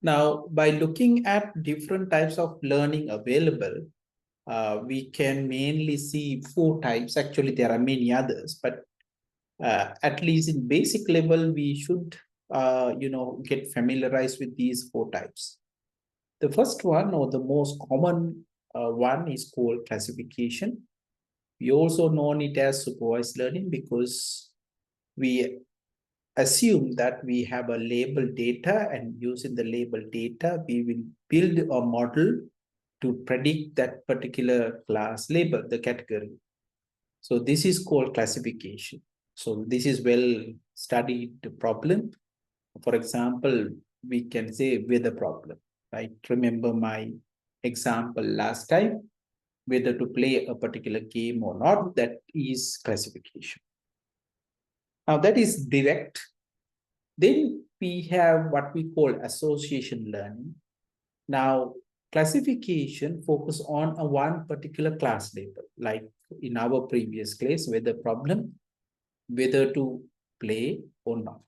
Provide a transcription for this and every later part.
Now, by looking at different types of learning available, we can mainly see 4 types. Actually, there are many others, but at least in basic level, we should, get familiarized with these 4 types. The first one, or the most common one, is called classification. We also know it as supervised learning because we assume that we have a label data, and using the label data, we will build a model to predict that particular class label, the category. So this is called classification. So this is well studied problem. For example, we can say weather problem, right? Remember my example last time, whether to play a particular game or not, that is classification. Now that is direct. Then we have what we call association learning. Now, classification focus on a one particular class label, like in our previous case, whether problem, whether to play or not.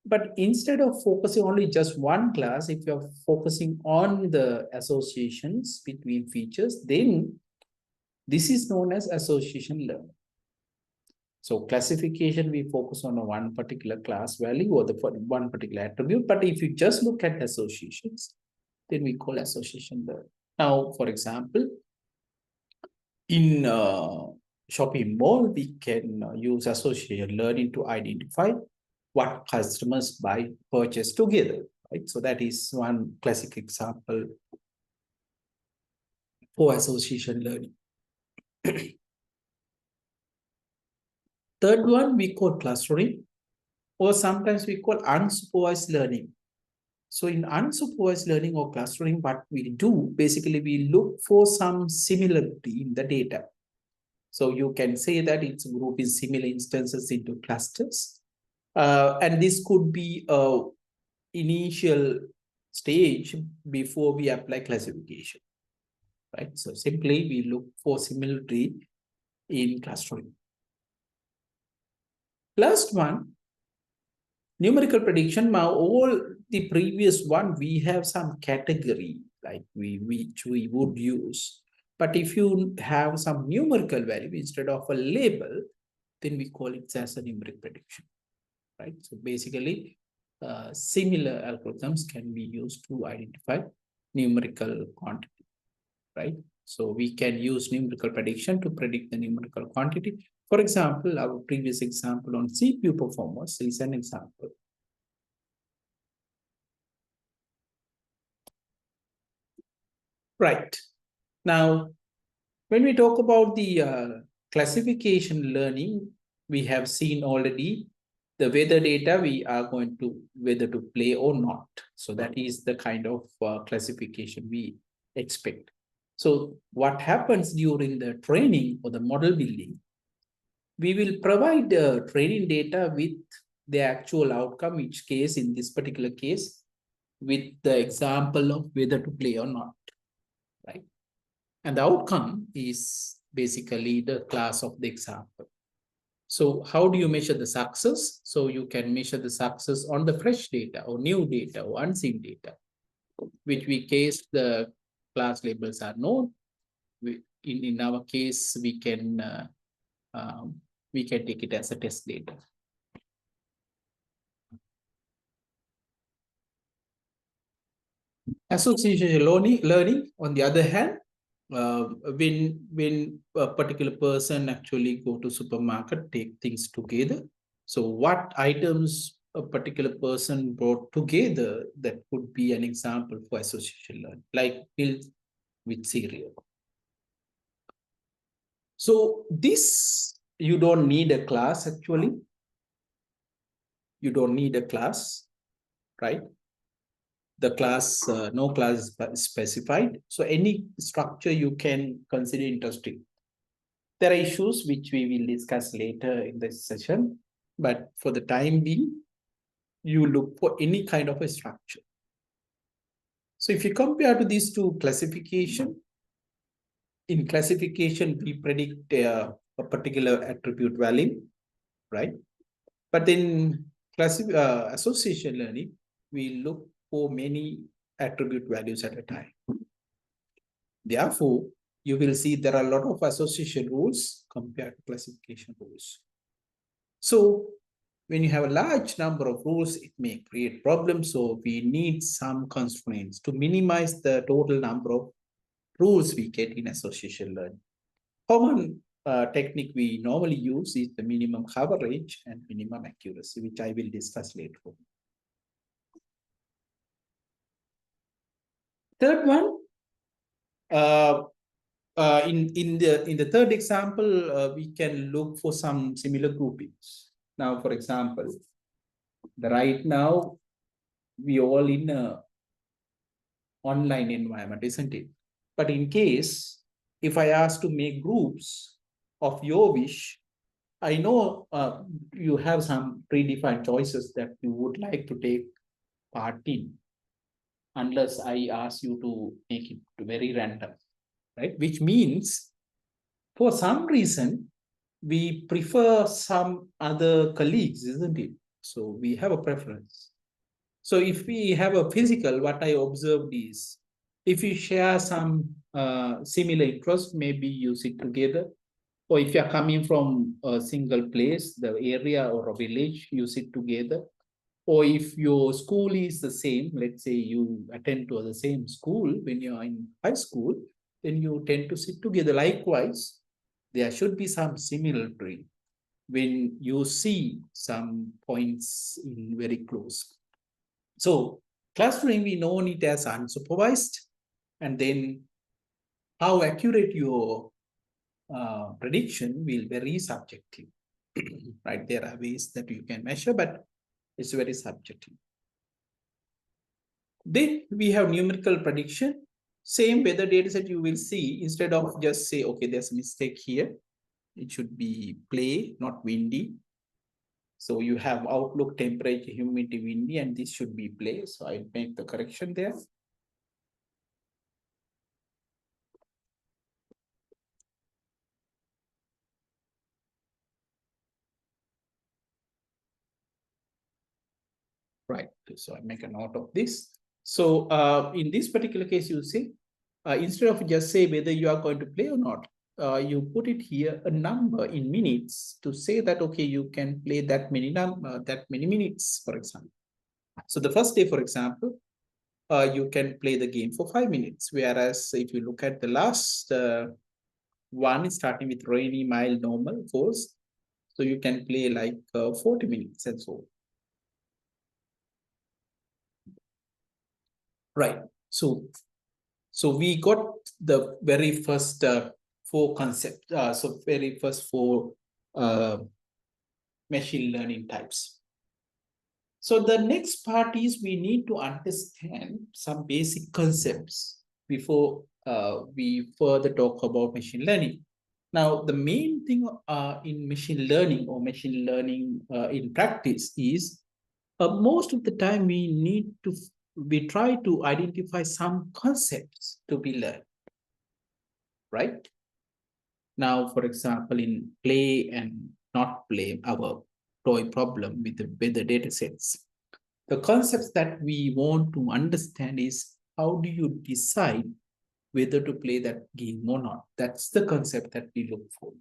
But instead of focusing only just one class, if you're focusing on the associations between features, then this is known as association learning. So classification, we focus on a one particular class value or the one particular attribute. But if you just look at associations, then we call association learning. Now, for example, in shopping mall, we can use association learning to identify what customers purchase together, right? So that is one classic example for association learning. Third one, we call clustering, or sometimes we call unsupervised learning. So in unsupervised learning or clustering, what we do, basically we look for some similarity in the data. So you can say that it's grouping similar instances into clusters. And this could be an initial stage before we apply classification, right? So simply we look for similarity in clustering. Last one, numerical prediction. Now, all the previous one, we have some category like which we would use. But if you have some numerical value instead of a label, then we call it as a numeric prediction, right? So basically, similar algorithms can be used to identify numerical quantity, right? So we can use numerical prediction to predict the numerical quantity. For example, our previous example on CPU performance is an example. Right. Now, when we talk about the classification learning, we have seen already the weather data, we are going to whether to play or not. So that is the kind of classification we expect. So what happens during the training or the model building, we will provide the training data with the actual outcome, each case, in this particular case, with the example of whether to play or not, right? And the outcome is basically the class of the example. So how do you measure the success? So you can measure the success on the fresh data or new data or unseen data, which we case the class labels are known. In our case, we can take it as a test data. Association learning, on the other hand, when a particular person actually go to supermarket, take things together. So what items a particular person brought together, that could be an example for association learning, like milk with cereal. So this, you don't need a class actually. You don't need a class, right? The class, no class is specified. So any structure you can consider interesting. There are issues which we will discuss later in this session, but for the time being, you look for any kind of a structure. So if you compare to these two classification, in classification, we predict a particular attribute value, right? But in association learning, we look for many attribute values at a time. Therefore, you will see there are a lot of association rules compared to classification rules. So when you have a large number of rules, it may create problems. So we need some constraints to minimize the total number of rules we get in association learning. Common technique we normally use is the minimum coverage and minimum accuracy, which I will discuss later on. Third one, in the third example, we can look for some similar groupings. Now, for example, right now we all in a online environment, isn't it? But in case if I ask to make groups of your wish, I know you have some predefined choices that you would like to take part in, unless I ask you to make it very random, right? Which means for some reason, we prefer some other colleagues, isn't it? So we have a preference. So if we have a physical, what I observed is, if you share some similar interests, maybe you sit together. Or if you're coming from a single place, the area or a village, you sit together. Or if your school is the same, let's say you attend to the same school when you're in high school, then you tend to sit together. Likewise, there should be some similarity when you see some points in very close. So clustering, we know it as unsupervised, and then how accurate your prediction will very subjective, right? There are ways that you can measure, but it's very subjective. Then we have numerical prediction. Same weather data set you will see, instead of just say, okay, there's a mistake here. It should be play, not windy. So you have outlook, temperature, humidity, windy, and this should be play. So I'll make the correction there. Right, so I make a note of this. So in this particular case, you see, instead of just say whether you are going to play or not, you put it here a number in minutes to say that, okay, you can play that many minutes, for example. So the first day, for example, you can play the game for 5 minutes. Whereas if you look at the last one, starting with rainy, mild, normal, force, so you can play like 40 minutes and so on. Right. So we got the very first four concepts. So very first four machine learning types. So the next part is we need to understand some basic concepts before we further talk about machine learning. Now, the main thing in machine learning or machine learning in practice is most of the time we try to identify some concepts to be learned, right? Now, for example, in play and not play, our toy problem with the data sets, the concepts that we want to understand is how do you decide whether to play that game or not? That's the concept that we look for.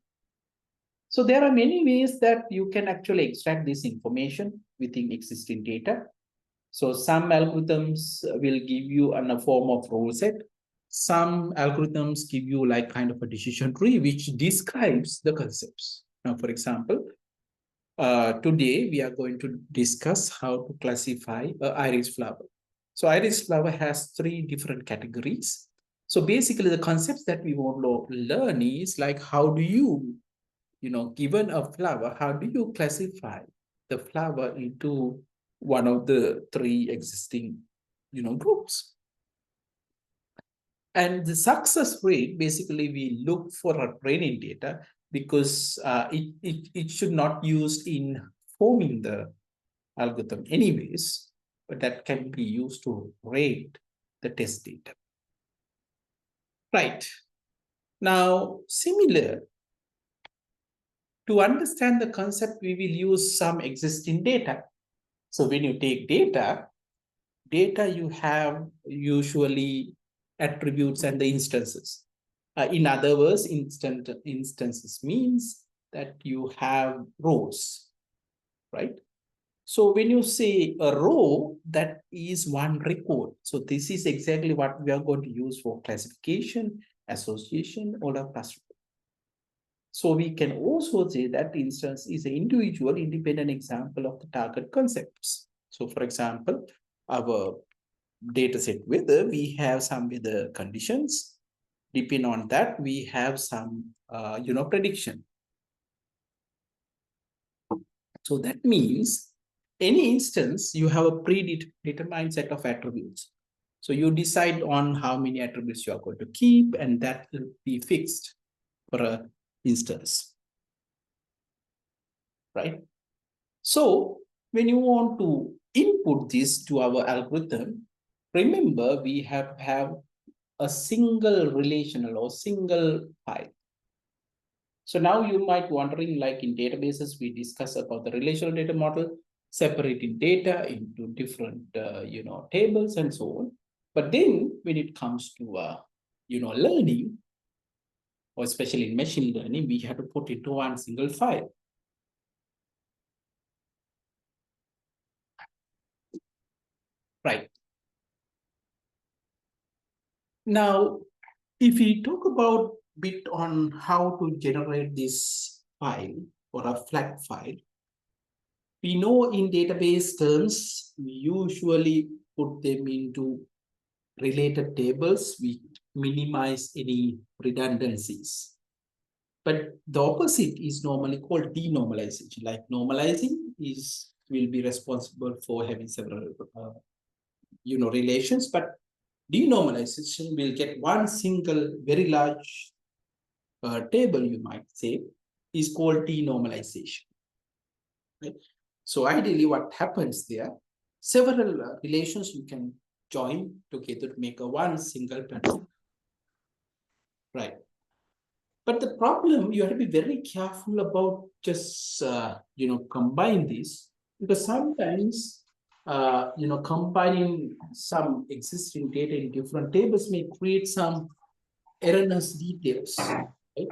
So there are many ways that you can actually extract this information within existing data. So some algorithms will give you in a form of rule set. Some algorithms give you like kind of a decision tree, which describes the concepts. Now, for example, today we are going to discuss how to classify iris flower. So iris flower has 3 different categories. So basically the concepts that we want to learn is like, how do you, given a flower, how do you classify the flower into one of the 3 existing, groups? And the success rate, basically we look for a training data because it should not use in forming the algorithm anyways, but that can be used to rate the test data. Right. Now, similar, to understand the concept, we will use some existing data. So when you take data, data you have usually attributes and the instances. In other words, instances means that you have rows, right? So when you say a row, that is one record. So this is exactly what we are going to use for classification, association, or a cluster. So we can also say that instance is an individual independent example of the target concepts. So for example, our data set weather, we have some weather conditions. Depending on that, we have some, prediction. So that means any instance, you have a predetermined set of attributes. So you decide on how many attributes you are going to keep, and that will be fixed for an instance, right? So when you want to input this to our algorithm, remember we have a single relational or single file. So now you might wondering, like in databases, we discuss about the relational data model, separating data into different, tables and so on. But then when it comes to, learning, or especially in machine learning, we have to put into one single file. Right. Now, if we talk about bit on how to generate this file or a flat file, we know in database terms, we usually put them into related tables. We minimize any redundancies. But the opposite is normally called denormalization. Like normalizing will be responsible for having several relations, but denormalization will get one single very large table, you might say, is called denormalization. Right? So ideally, what happens there, several relations you can join together to make a one single pattern. Right. But the problem, you have to be very careful about just, combine this, because sometimes, combining some existing data in different tables may create some erroneous details. Right?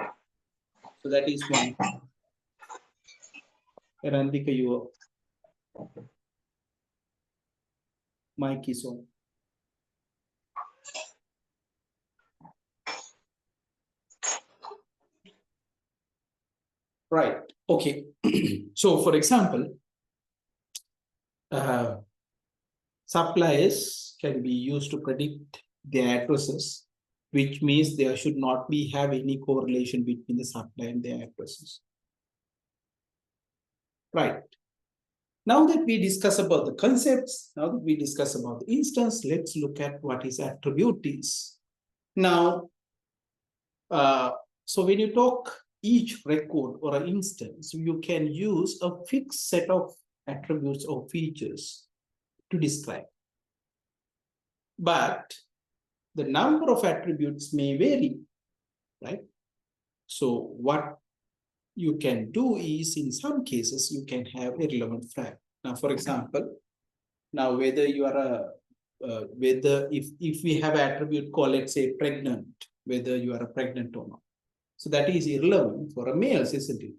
So that is one. Randika, your mic is on. Right. Okay. So, for example, suppliers can be used to predict their addresses, which means there should not be have any correlation between the supply and their addresses. Right. Now that we discuss about the concepts, now that we discuss about the instance, let's look at what is attribute is. Now, so when you talk each record or an instance, you can use a fixed set of attributes or features to describe. But the number of attributes may vary, right? So what you can do is, in some cases, you can have irrelevant flag. Now, for example, now whether you are whether if we have attribute called, let's say, pregnant, whether you are a pregnant or not. So that is irrelevant for a male, isn't it?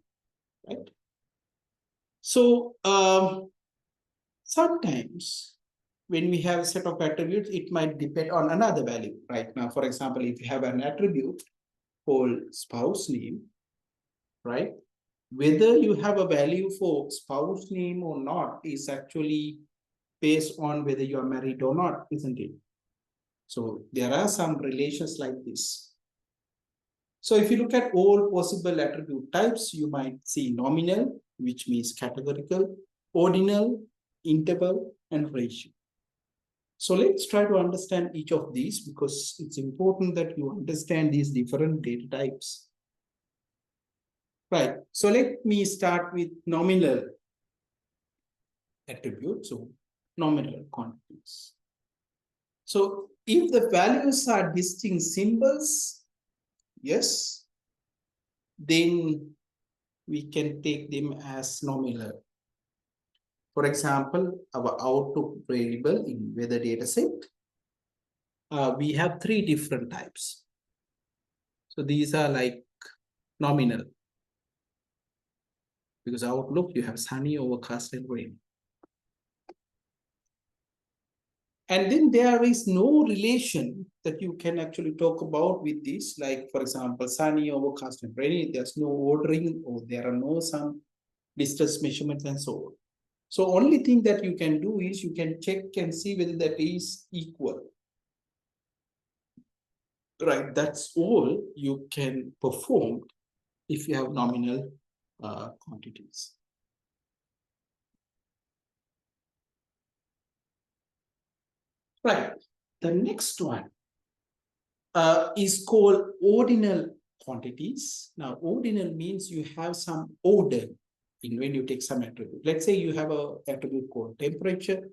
Right? So sometimes when we have a set of attributes, it might depend on another value. Right now, for example, if you have an attribute called spouse name, right? Whether you have a value for spouse name or not is actually based on whether you are married or not, isn't it? So there are some relations like this. So if you look at all possible attribute types, you might see nominal, which means categorical, ordinal, interval, and ratio. So let's try to understand each of these, because it's important that you understand these different data types. Right. So let me start with nominal attribute. So nominal quantities. So if the values are distinct symbols, yes, then we can take them as nominal. For example, our output variable in weather data set, we have three different types. So these are like nominal, because outlook, you have sunny, overcast, and rain. And then there is no relation that you can actually talk about with this, like for example, sunny, overcast, and rainy. There's no ordering, or there are no some distance measurements and so on. So only thing that you can do is you can check and see whether that is equal. Right, that's all you can perform if you have nominal quantities. Right, the next one is called ordinal quantities. Now, ordinal means you have some order in when you take some attribute. Let's say you have a attribute called temperature,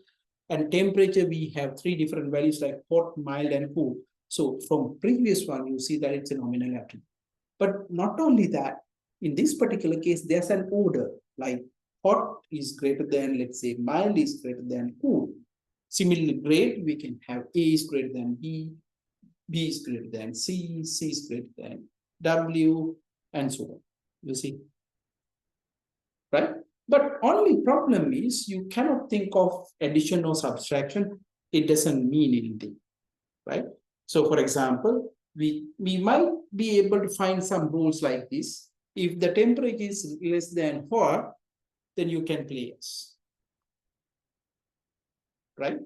and temperature we have three different values like hot, mild, and cool. So from previous one, you see that it's a nominal attribute. But not only that, in this particular case, there's an order, like hot is greater than, let's say, mild is greater than cool. Similarly, grade, we can have A is greater than B, B is greater than C, C is greater than W, and so on. You see, right? But only problem is you cannot think of addition or subtraction. It doesn't mean anything, right? So for example, we might be able to find some rules like this. If the temperature is less than hot, then you can play S, right?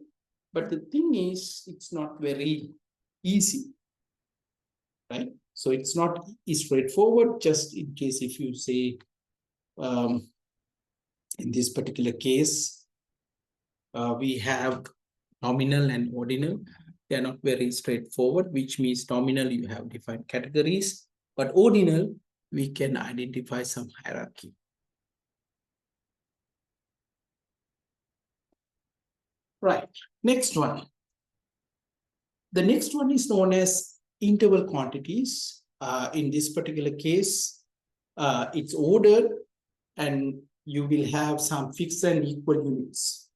But the thing is, it's not very easy, right? So it's not straightforward. Just in case if you say, in this particular case, we have nominal and ordinal. They are not very straightforward, which means nominal you have defined categories, but ordinal we can identify some hierarchy. Right, next one. The next one is known as interval quantities. In this particular case, it's ordered and you will have some fixed and equal units,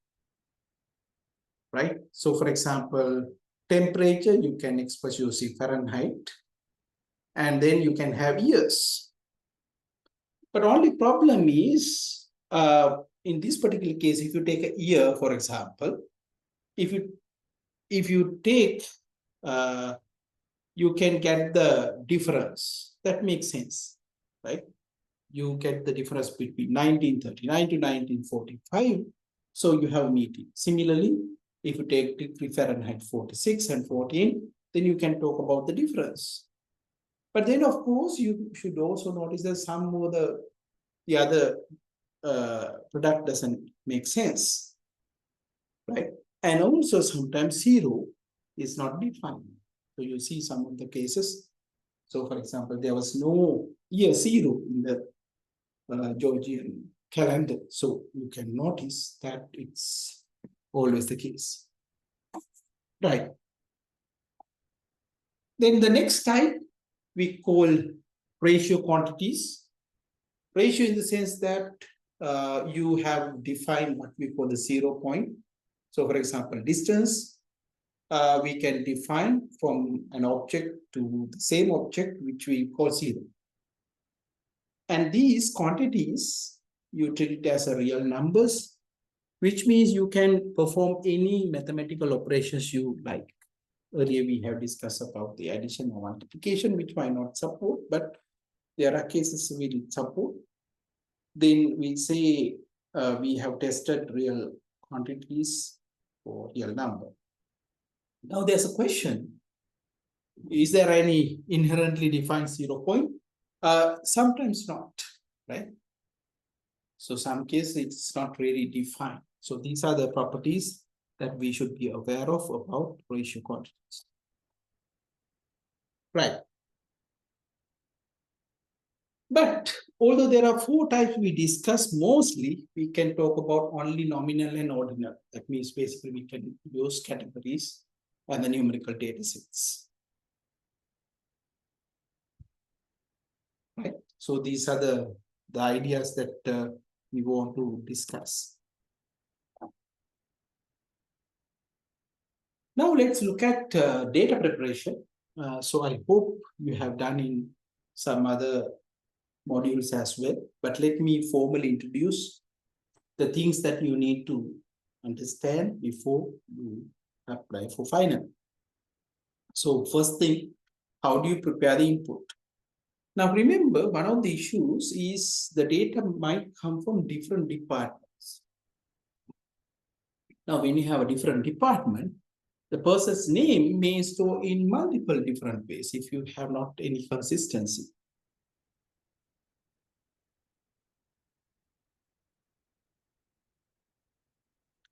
right? So for example, temperature, you can express using Fahrenheit, and then you can have years. But only problem is, in this particular case, if you take a year, for example, if you take, you can get the difference. That makes sense, right? You get the difference between 1939 to 1945. So you have meeting. Similarly, if you take degree Fahrenheit 46 and 14, then you can talk about the difference. But then, of course, you should also notice that some more the other product doesn't make sense, right? And also sometimes zero is not defined. So you see some of the cases. So for example, there was no year zero in the Georgian calendar. So you can notice that it's always the case. Right. Then the next type we call ratio quantities. Ratio in the sense that you have defined what we call the 0 point. So for example, distance, we can define from an object to the same object, which we call 0. And these quantities, you treat it as a real numbers, which means you can perform any mathematical operations you like. Earlier, we have discussed about the addition or multiplication, which might not support, but there are cases we will support. Then we say we have tested real quantities for real number. Now there's a question. Is there any inherently defined 0 point? Sometimes not, right? So some cases it's not really defined. So these are the properties that we should be aware of about ratio quantities. Right. But although there are 4 types we discuss, mostly we can talk about only nominal and ordinal. That means basically we can use categories and the numerical data sets. Right. So these are the ideas that we want to discuss. Now let's look at data preparation. So I hope you have done in some other modules as well, but let me formally introduce the things that you need to understand before you apply for final. So first thing, how do you prepare the input? Now remember, one of the issues is the data might come from different departments. Now when you have a different department, the person's name may store in multiple different ways if you have not any consistency.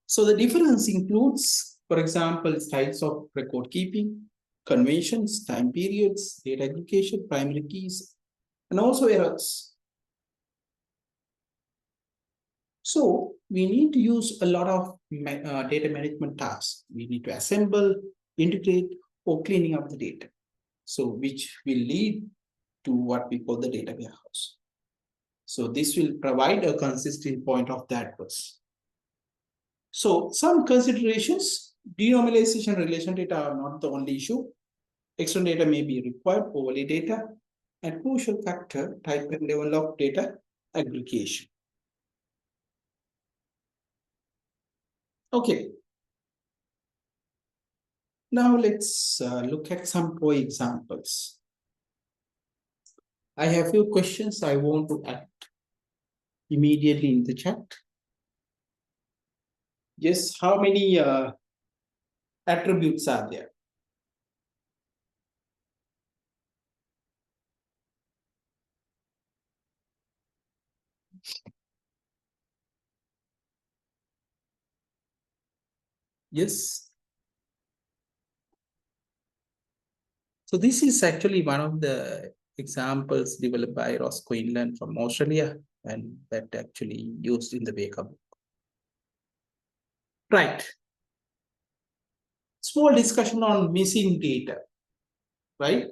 So the difference includes, for example, styles of record keeping, conventions, time periods, data aggregation, primary keys, and also errors. So we need to use a lot of data management tasks. We need to assemble, integrate, or cleaning up the data. So which will lead to what we call the data warehouse. So this will provide a consistent point of that address. So some considerations, denormalization relation data are not the only issue. External data may be required, overlay data, and crucial factor, type and level of data aggregation. Okay. Now let's look at some pro examples. I have a few questions I want to add immediately in the chat. Yes, how many attributes are there? Yes. So this is actually one of the examples developed by Ross Quinlan from Australia, and that actually used in the Wake-up. Right. Small discussion on missing data, right?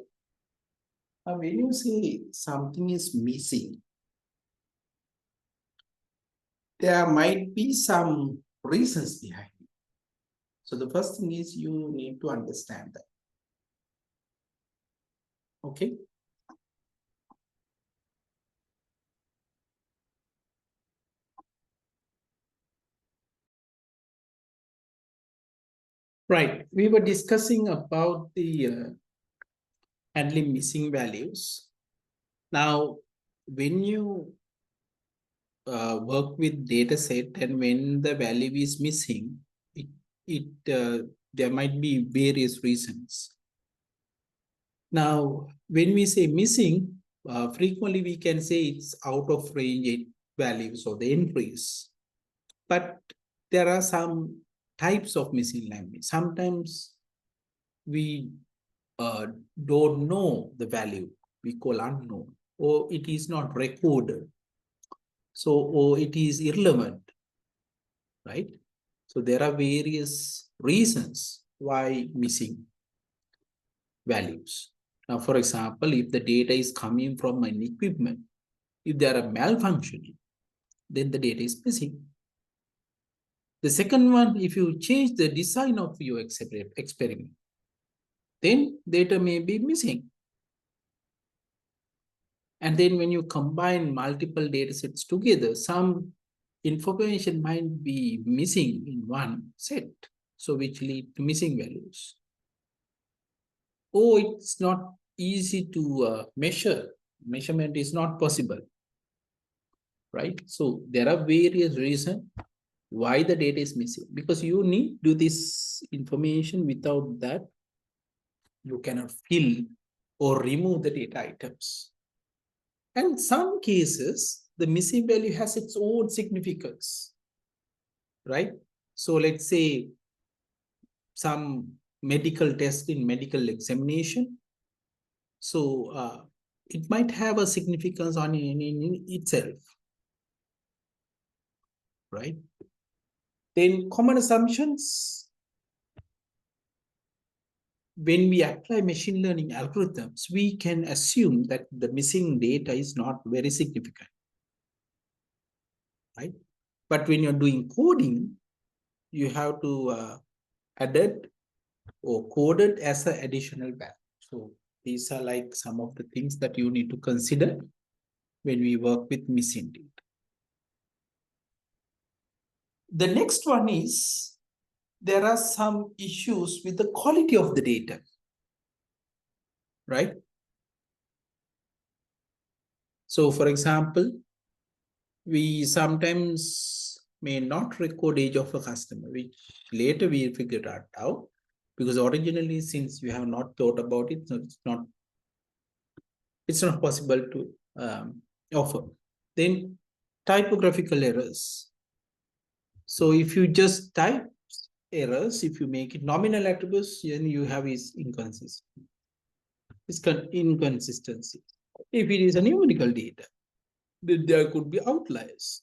Now, when you say something is missing, there might be some reasons behind it. So the first thing is you need to understand that. Okay. Right. We were discussing about the handling missing values. Now, when you work with data set and when the value is missing, there might be various reasons. Now, when we say missing, frequently we can say it's out of range values or the entries. But there are some types of missing language. Sometimes we don't know the value, we call unknown, or it is not recorded. So, or it is irrelevant, right? So there are various reasons why missing values. Now, for example, if the data is coming from an equipment, if there are malfunctioning, then the data is missing. The second one, if you change the design of your experiment, then data may be missing. And then when you combine multiple data sets together, some information might be missing in one set, so which lead to missing values. Or it's not easy to measure. Measurement is not possible, right? So there are various reasons why the data is missing, because you need to do this information. Without that, you cannot fill or remove the data items. And in some cases, the missing value has its own significance, right? So let's say some medical test in medical examination. So it might have a significance in itself, right? Then common assumptions. When we apply machine learning algorithms, we can assume that the missing data is not very significant, right? But when you're doing coding, you have to adapt or coded as an additional value. So these are like some of the things that you need to consider when we work with missing data. The next one is there are some issues with the quality of the data, right? So for example, we sometimes may not record age of a customer, which later we figured out because originally, since you have not thought about it, so it's not possible to offer. Then typographical errors. So if you just type errors, if you make it nominal attributes, then you have is inconsistent. It's inconsistency. If it is a numerical data, then there could be outliers.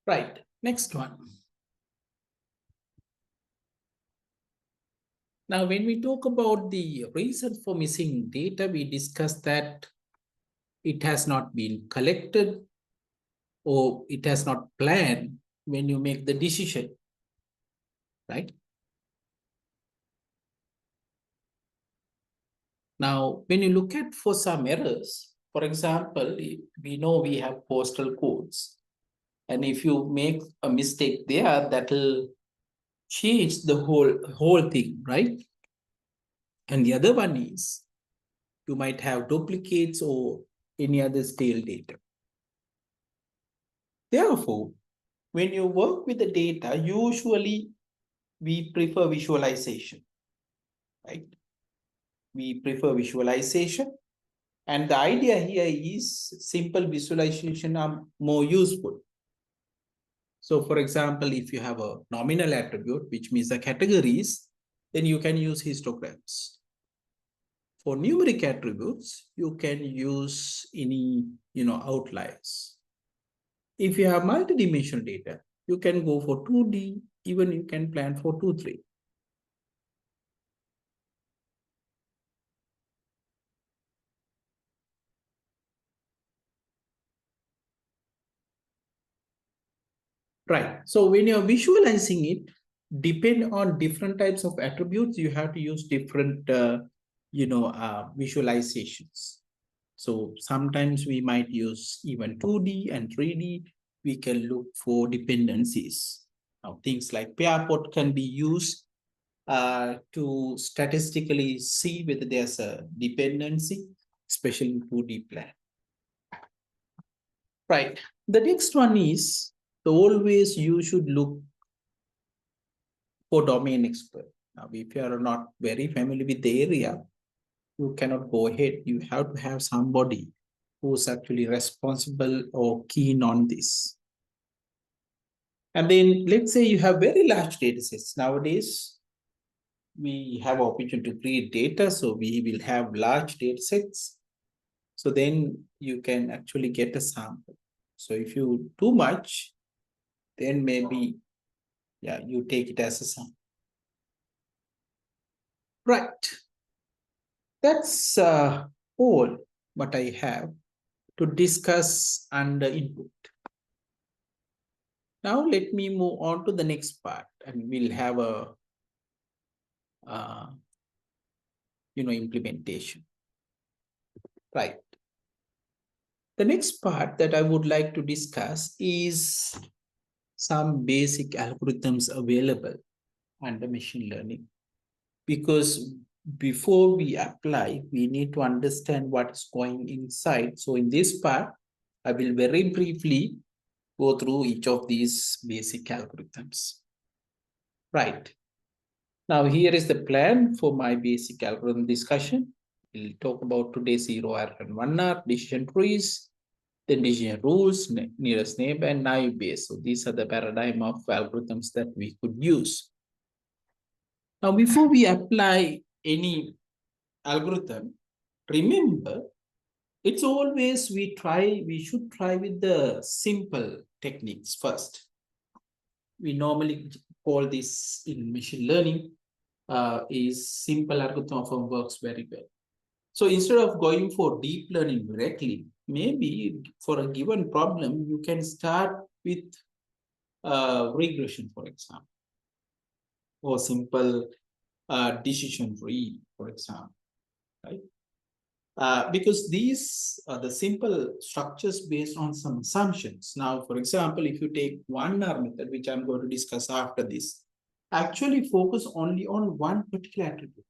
Right. Next one. Now, when we talk about the reason for missing data, we discussed that it has not been collected or it has not planned when you make the decision, right? Now, when you look at for some errors, for example, we know we have postal codes. And if you make a mistake there, that'll change the whole thing, right? And the other one is you might have duplicates or any other stale data. Therefore, when you work with the data, usually we prefer visualization, right? We prefer visualization. And the idea here is simple visualization are more useful. So for example, if you have a nominal attribute, which means the categories, then you can use histograms. For numeric attributes, you can use any outliers. If you have multidimensional data, you can go for 2D, even you can plan for 2-3. Right. So when you're visualizing it, depend on different types of attributes, you have to use different visualizations. So sometimes we might use even 2D and 3D. We can look for dependencies. Now, things like pair plot can be used to statistically see whether there's a dependency, especially in 2D plan. Right. The next one is always you should look for domain expert. Now, if you are not very familiar with the area, you cannot go ahead. You have to have somebody who's actually responsible or keen on this. And then let's say you have very large data sets. Nowadays, we have opportunity to create data, so we will have large data sets. So then you can actually get a sample. So if you too much, then maybe, yeah, you take it as a sample. Right. That's all what I have to discuss under input. Now let me move on to the next part, and we'll have a implementation. Right. The next part that I would like to discuss is some basic algorithms available under machine learning. Because before we apply, we need to understand what is going inside. So in this part, I will very briefly go through each of these basic algorithms. Right. Now here is the plan for my basic algorithm discussion. We'll talk about today's 0R and 1R, decision trees, then decision rules, nearest neighbor, and naive Bayes. So these are the paradigm of algorithms that we could use. Now, before we apply any algorithm, remember, it's always we should try with the simple techniques first. We normally call this in machine learning is simple algorithm often works very well. So instead of going for deep learning directly, maybe for a given problem, you can start with regression, for example, or simple decision tree, for example, right? Because these are the simple structures based on some assumptions. Now, for example, if you take 1R method, which I'm going to discuss after this, actually focus only on one particular attribute.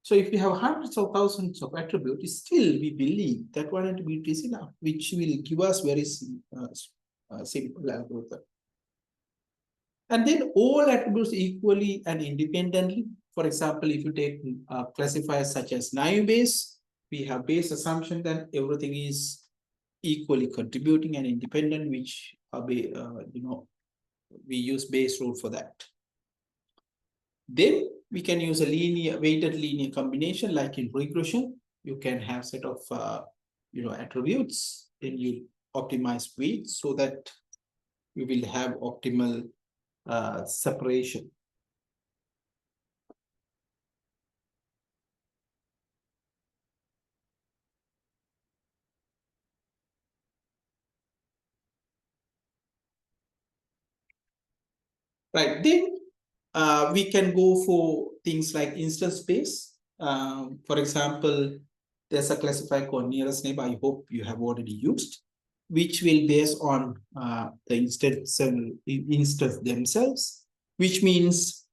So if you have hundreds of thousands of attributes, still we believe that one attribute is enough, which will give us very simple algorithm. And then all attributes equally and independently. For example, if you take classifiers such as naive Bayes, we have Bayes assumption that everything is equally contributing and independent, which we use Bayes rule for that. Then we can use a weighted linear combination, like in regression. You can have set of attributes, then you optimize weights so that you will have optimal separation. Right, then we can go for things like instance space. For example, there's a classifier called nearest neighbor. I hope you have already used, which will base on the instance themselves, which means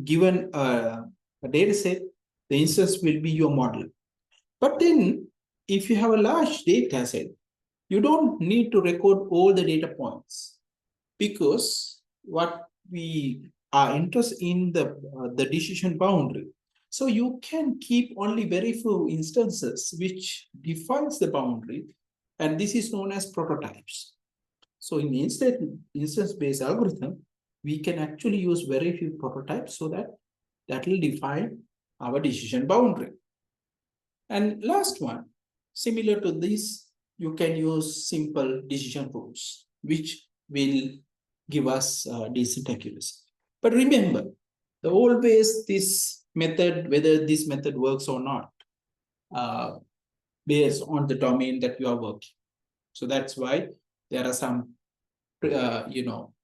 given a data set, the instance will be your model. But then if you have a large data set, you don't need to record all the data points, because what we are interested in the decision boundary. So you can keep only very few instances which defines the boundary, and this is known as prototypes. So in instance-based algorithm, we can actually use very few prototypes so that will define our decision boundary. And last one, similar to this, you can use simple decision rules, which will give us decent accuracy. But remember, always this method, whether this method works or not, based on the domain that you are working. So that's why there are some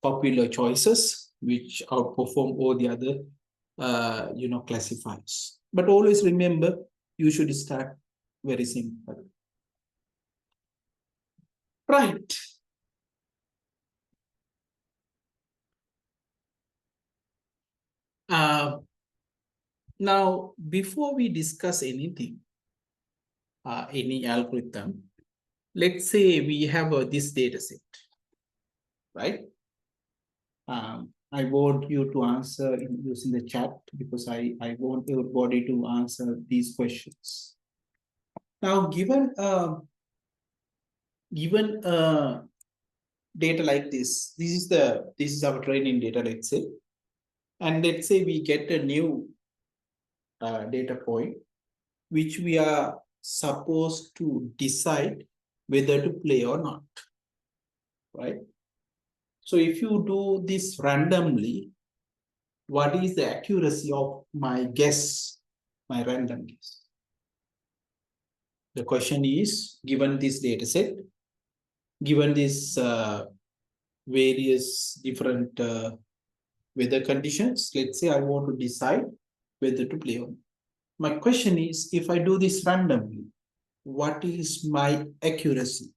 popular choices which outperform all the other classifiers. But always remember, you should start very simple. Right. Now, before we discuss anything, any algorithm, let's say we have this data set, right? I want you to answer using the chat, because I want everybody to answer these questions. Now, given data like this is our training data, let's say, and let's say we get a new data point, which we are supposed to decide whether to play or not, right? So if you do this randomly, what is the accuracy of my guess, my random guess? The question is, given this data set, given this various different weather conditions, let's say I want to decide whether to play on. My question is, if I do this randomly, what is my accuracy?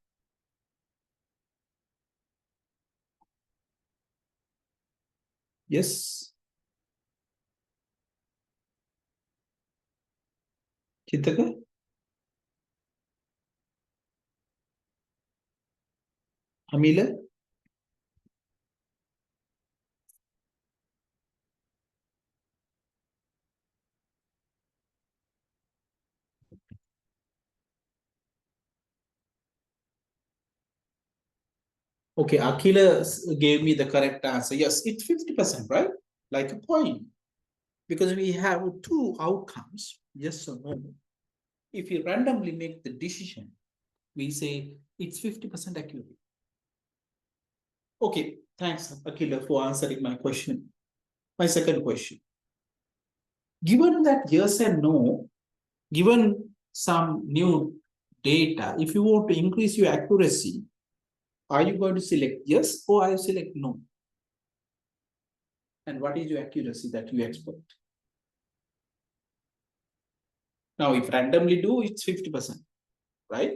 Yes. Chitaka? Amila? Okay, Akila gave me the correct answer. Yes, it's 50%, right? Like a point. Because we have two outcomes, yes or no. If you randomly make the decision, we say it's 50% accurate. Okay, thanks, Akila, for answering my question. My second question. Given that yes and no, given some new data, if you want to increase your accuracy, are you going to select yes or are you select no? And what is your accuracy that you expect? Now, if randomly do, it's 50%, right?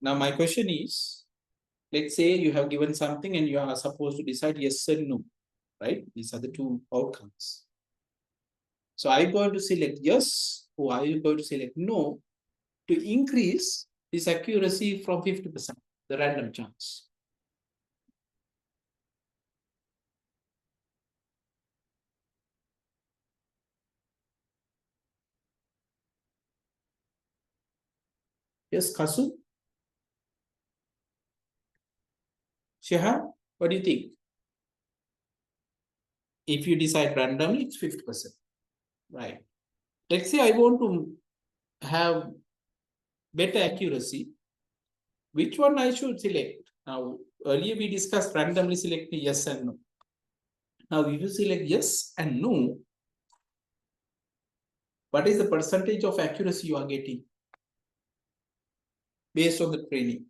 Now, my question is, let's say you have given something and you are supposed to decide yes or no, right? These are the two outcomes. So are you going to select yes or are you going to select no to increase this accuracy from 50%, the random chance? Yes, Kasu? Shehan, what do you think? If you decide randomly, it's 50%, right? Let's say I want to have better accuracy. Which one I should select? Now, earlier we discussed randomly selecting yes and no. Now, if you select yes and no, what is the percentage of accuracy you are getting based on the training?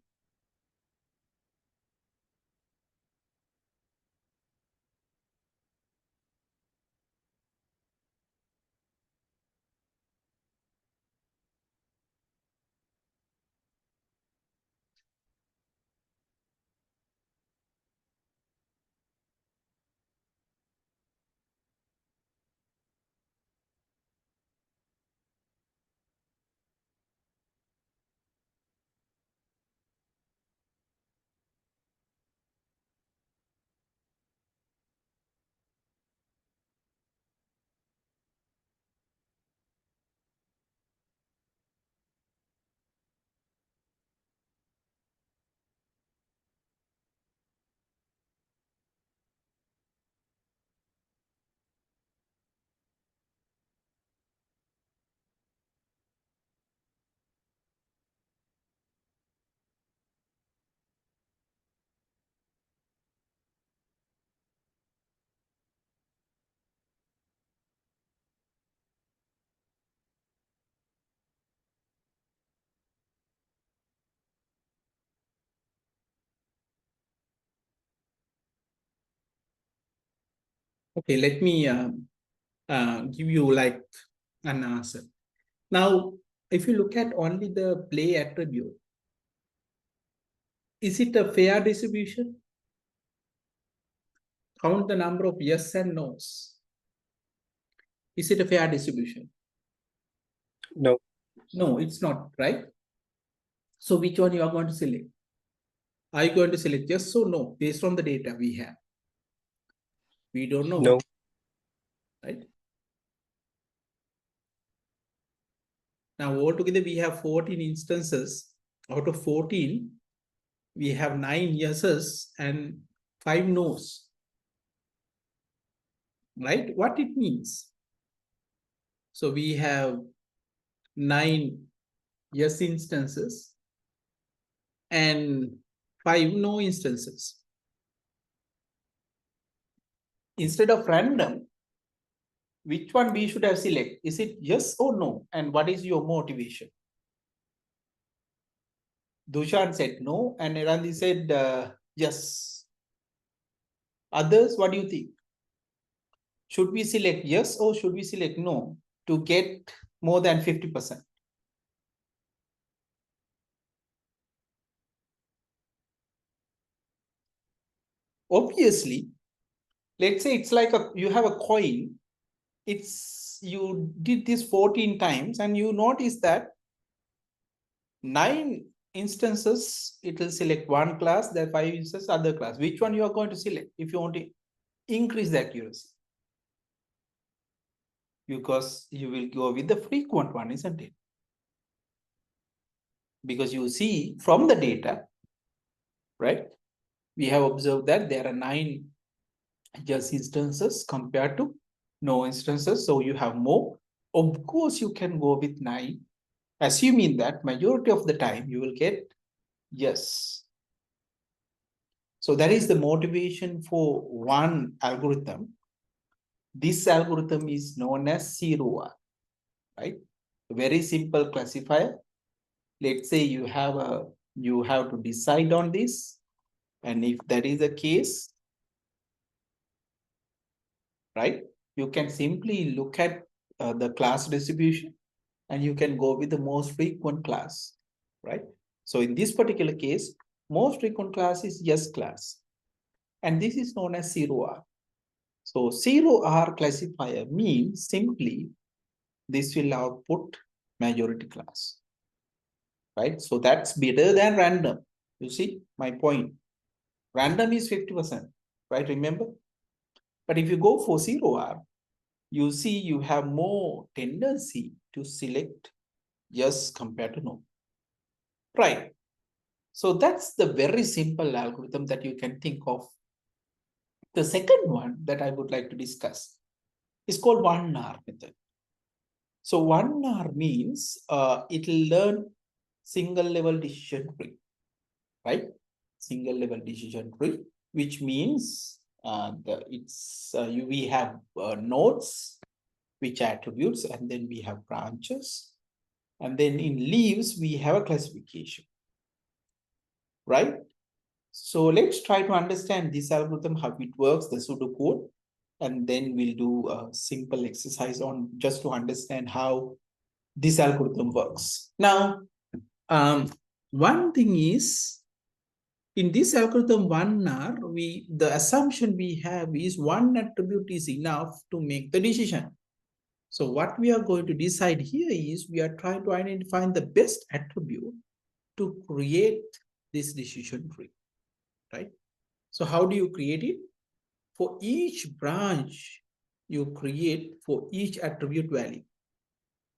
Okay, let me give you like an answer. Now, if you look at only the play attribute, is it a fair distribution? Count the number of yes and no's. Is it a fair distribution? No. No, it's not, right? So which one you are going to select? Are you going to select yes or no based on the data we have? We don't know. No. Right? Now, altogether, we have 14 instances. Out of 14, we have 9 yeses and 5 no's. Right? What it means? So we have 9 yes instances and 5 no instances. Instead of random, which one we should have select? Is it yes or no? And what is your motivation? Dushan said no, and Erandi said yes. Others, what do you think? Should we select yes or should we select no to get more than 50%? Obviously, let's say it's like you have a coin. You did this 14 times and you notice that 9 instances, it will select one class, there are 5 instances, other class. Which one you are going to select if you want to increase the accuracy? Because you will go with the frequent one, isn't it? Because you see from the data, right? We have observed that there are 9 just instances compared to no instances. So you have more. Of course, you can go with 9, assuming that majority of the time you will get yes. So that is the motivation for one algorithm. This algorithm is known as zero, right? A very simple classifier. Let's say you have to decide on this, and if that is the case, right, you can simply look at the class distribution and you can go with the most frequent class, right? So in this particular case, most frequent class is yes class, and this is known as 0R. So 0R classifier means simply this will output majority class, right? So that's better than random. You see my point. Random is 50%, right? Remember? But if you go for 0R, you see you have more tendency to select yes compared to no. Right. So that's the very simple algorithm that you can think of. The second one that I would like to discuss is called 1R method. So 1R means it will learn single level decision tree, right? Single level decision tree, which means we have nodes, which attributes, and then we have branches, and then in leaves we have a classification, right? So let's try to understand this algorithm, how it works, the pseudocode, and then we'll do a simple exercise on just to understand how this algorithm works. Now, one thing is, in this algorithm 1R, the assumption we have is one attribute is enough to make the decision. So what we are going to decide here is we are trying to identify the best attribute to create this decision tree, right? So how do you create it? For each branch, you create for each attribute value.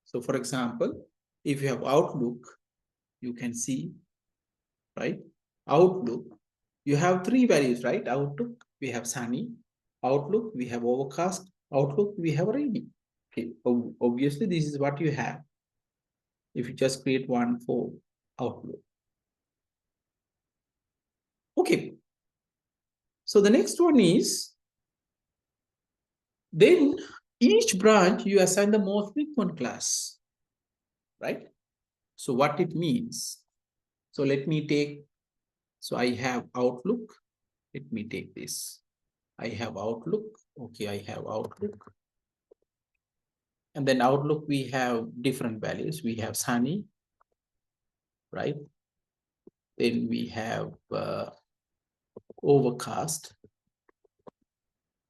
So for example, if you have Outlook, you can see, right? Outlook, you have 3 values, right? Outlook, we have sunny. Outlook, we have overcast. Outlook, we have rainy. Okay, obviously this is what you have if you just create one for Outlook. Okay, so the next one is, then each branch you assign the most frequent class, right? So what it means, so let me take, so I have Outlook, let me take this. I have Outlook, okay, I have Outlook. And then Outlook, we have different values. We have sunny, right? Then we have overcast,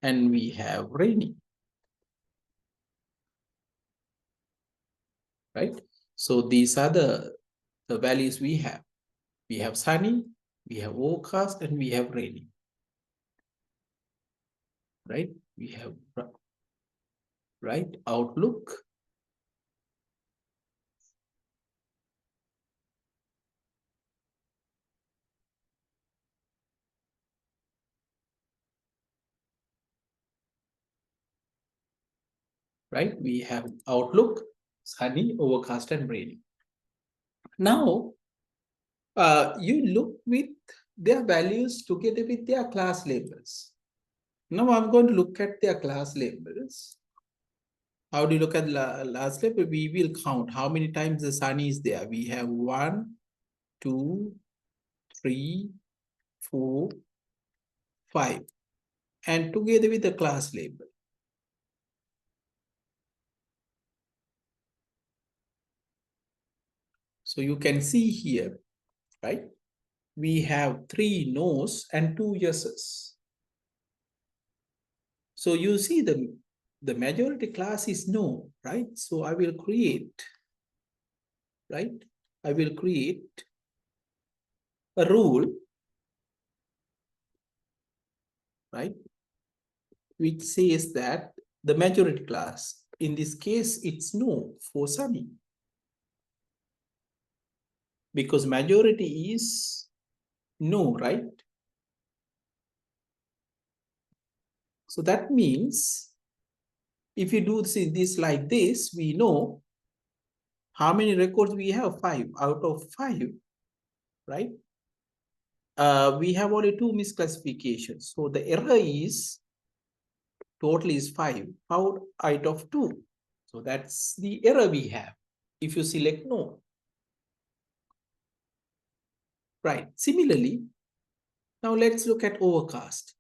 and we have rainy, right? So these are the values we have. We have sunny, we have overcast, and we have rainy, right? We have, right, Outlook, right? We have Outlook, sunny, overcast, and rainy. Now, you look with their values together with their class labels. Now I'm going to look at their class labels. How do you look at last label? We will count how many times the sun is there. We have 1, 2, 3, 4, 5, and together with the class label. So you can see here, right? We have 3 no's and 2 yeses. So you see the majority class is no, right? So I will create, right? I will create a rule, right, which says that the majority class, in this case, it's no for Sunny. Because majority is no, right? So that means if you do this like this, we know how many records we have, 5 out of 5, right? We have only 2 misclassifications. So the error is total is 5 out of 2. So that's the error we have if you select no. Right. Similarly, now let's look at overcast.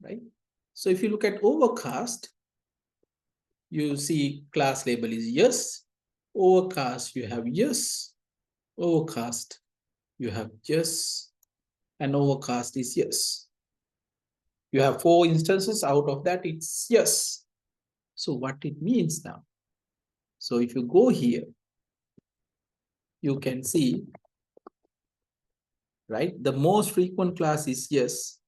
Right. So if you look at overcast, you see class label is yes. Overcast, you have yes. Overcast, you have yes. And overcast is yes. You have 4 instances. Out of that, it's yes. So what it means now? So if you go here, you can see, right? The most frequent class is yes.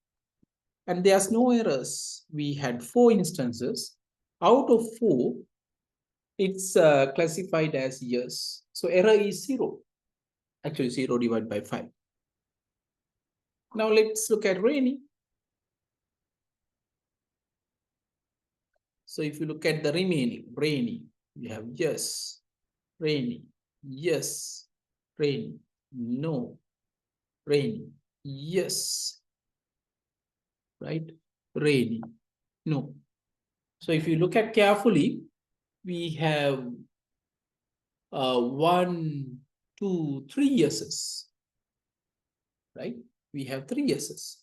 And there's no errors. We had 4 instances. Out of 4, it's classified as yes. So error is 0. Actually, 0 divided by 5. Now let's look at rainy. So if you look at the remaining, rainy, we have yes, rainy, yes, rainy, no, rainy, yes, right? Rainy, no. So if you look at carefully, we have 1, 2, 3 yeses, right? We have 3 yeses.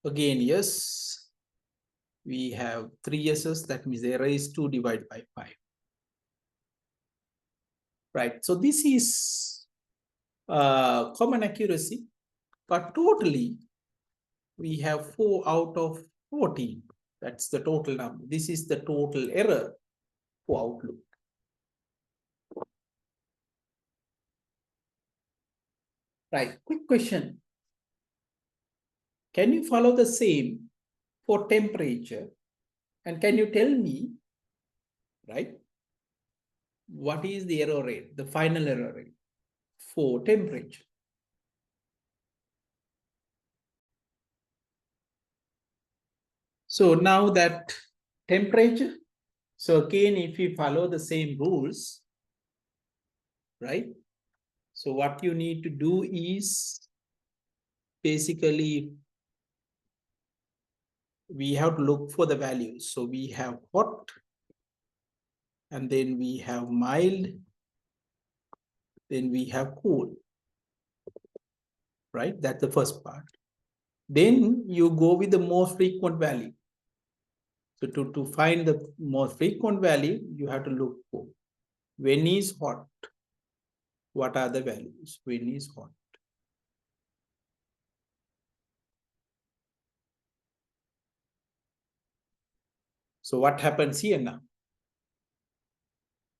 Again, yes, we have 3 yeses. That means error is 2 divided by 5. Right. So this is common accuracy, but totally we have 4 out of 14. That's the total number. This is the total error for Outlook. Right. Quick question. Can you follow the same for temperature? And can you tell me, right, what is the error rate, the final error rate for temperature? So now that temperature, so again, if you follow the same rules, right? So what you need to do is basically we have to look for the values. So we have hot, and then we have mild, then we have cool, right? That's the first part. Then you go with the most frequent value. So to find the most frequent value, you have to look for when is hot. What are the values? When is hot? So what happens here now?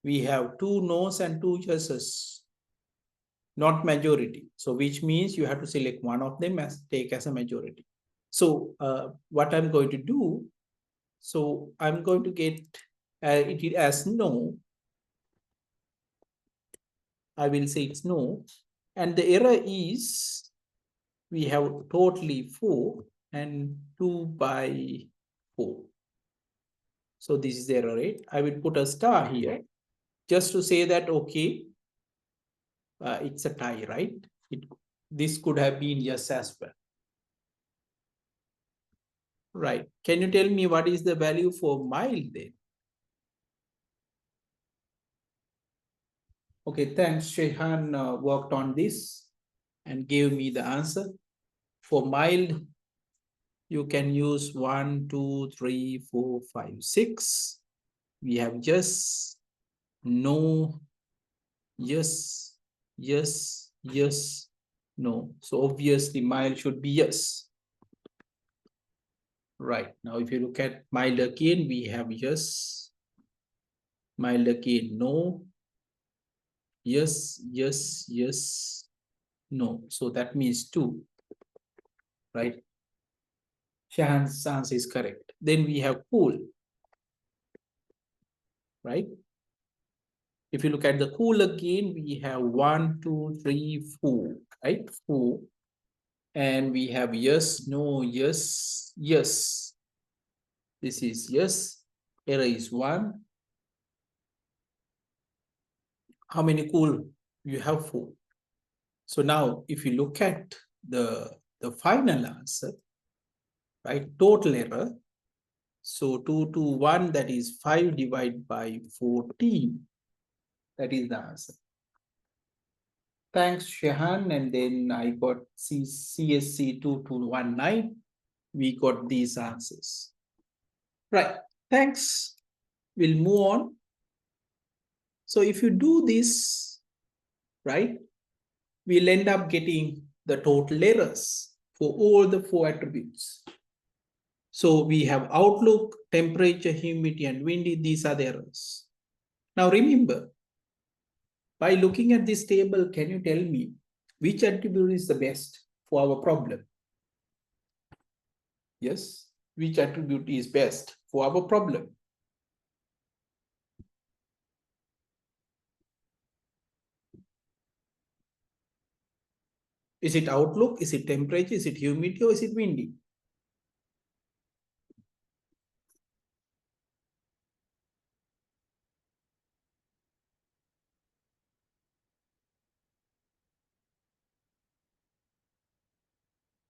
We have 2 no's and 2 yeses, not majority. So which means you have to select one of them as take as a majority. So what I'm going to do, so I'm going to get it as no. I will say it's no. And the error is we have totally 4 and 2 by 4. So this is the error rate. I will put a star here just to say that, okay, it's a tie, right? This could have been yes as well. Right. Can you tell me what is the value for mild then? Okay, thanks. Shehan worked on this and gave me the answer. For mild, you can use 1, 2, 3, 4, 5, 6. We have yes, no, yes, yes, yes, no. So obviously mild should be yes. Right. Now, if you look at mild again, we have yes, mild again, no, yes, yes, yes, no. So that means 2, right? Shahan's answer is correct. Then we have cool, right? If you look at the cool again, we have 1, 2, 3, 4, right? 4. And we have yes, no, yes, yes. This is yes. Error is 1. How many cool? You have 4. So now if you look at the final answer, right? Total error. So 2 to 1, that is 5 divided by 14. That is the answer. Thanks, Shehan. And then I got CSC 2219. We got these answers. Right. Thanks. We'll move on. So if you do this, right, we'll end up getting the total errors for all the 4 attributes. So we have outlook, temperature, humidity, and windy. These are the errors. Now remember, by looking at this table, can you tell me which attribute is the best for our problem? Yes, which attribute is best for our problem? Is it outlook? Is it temperature? Is it humidity? Or is it windy?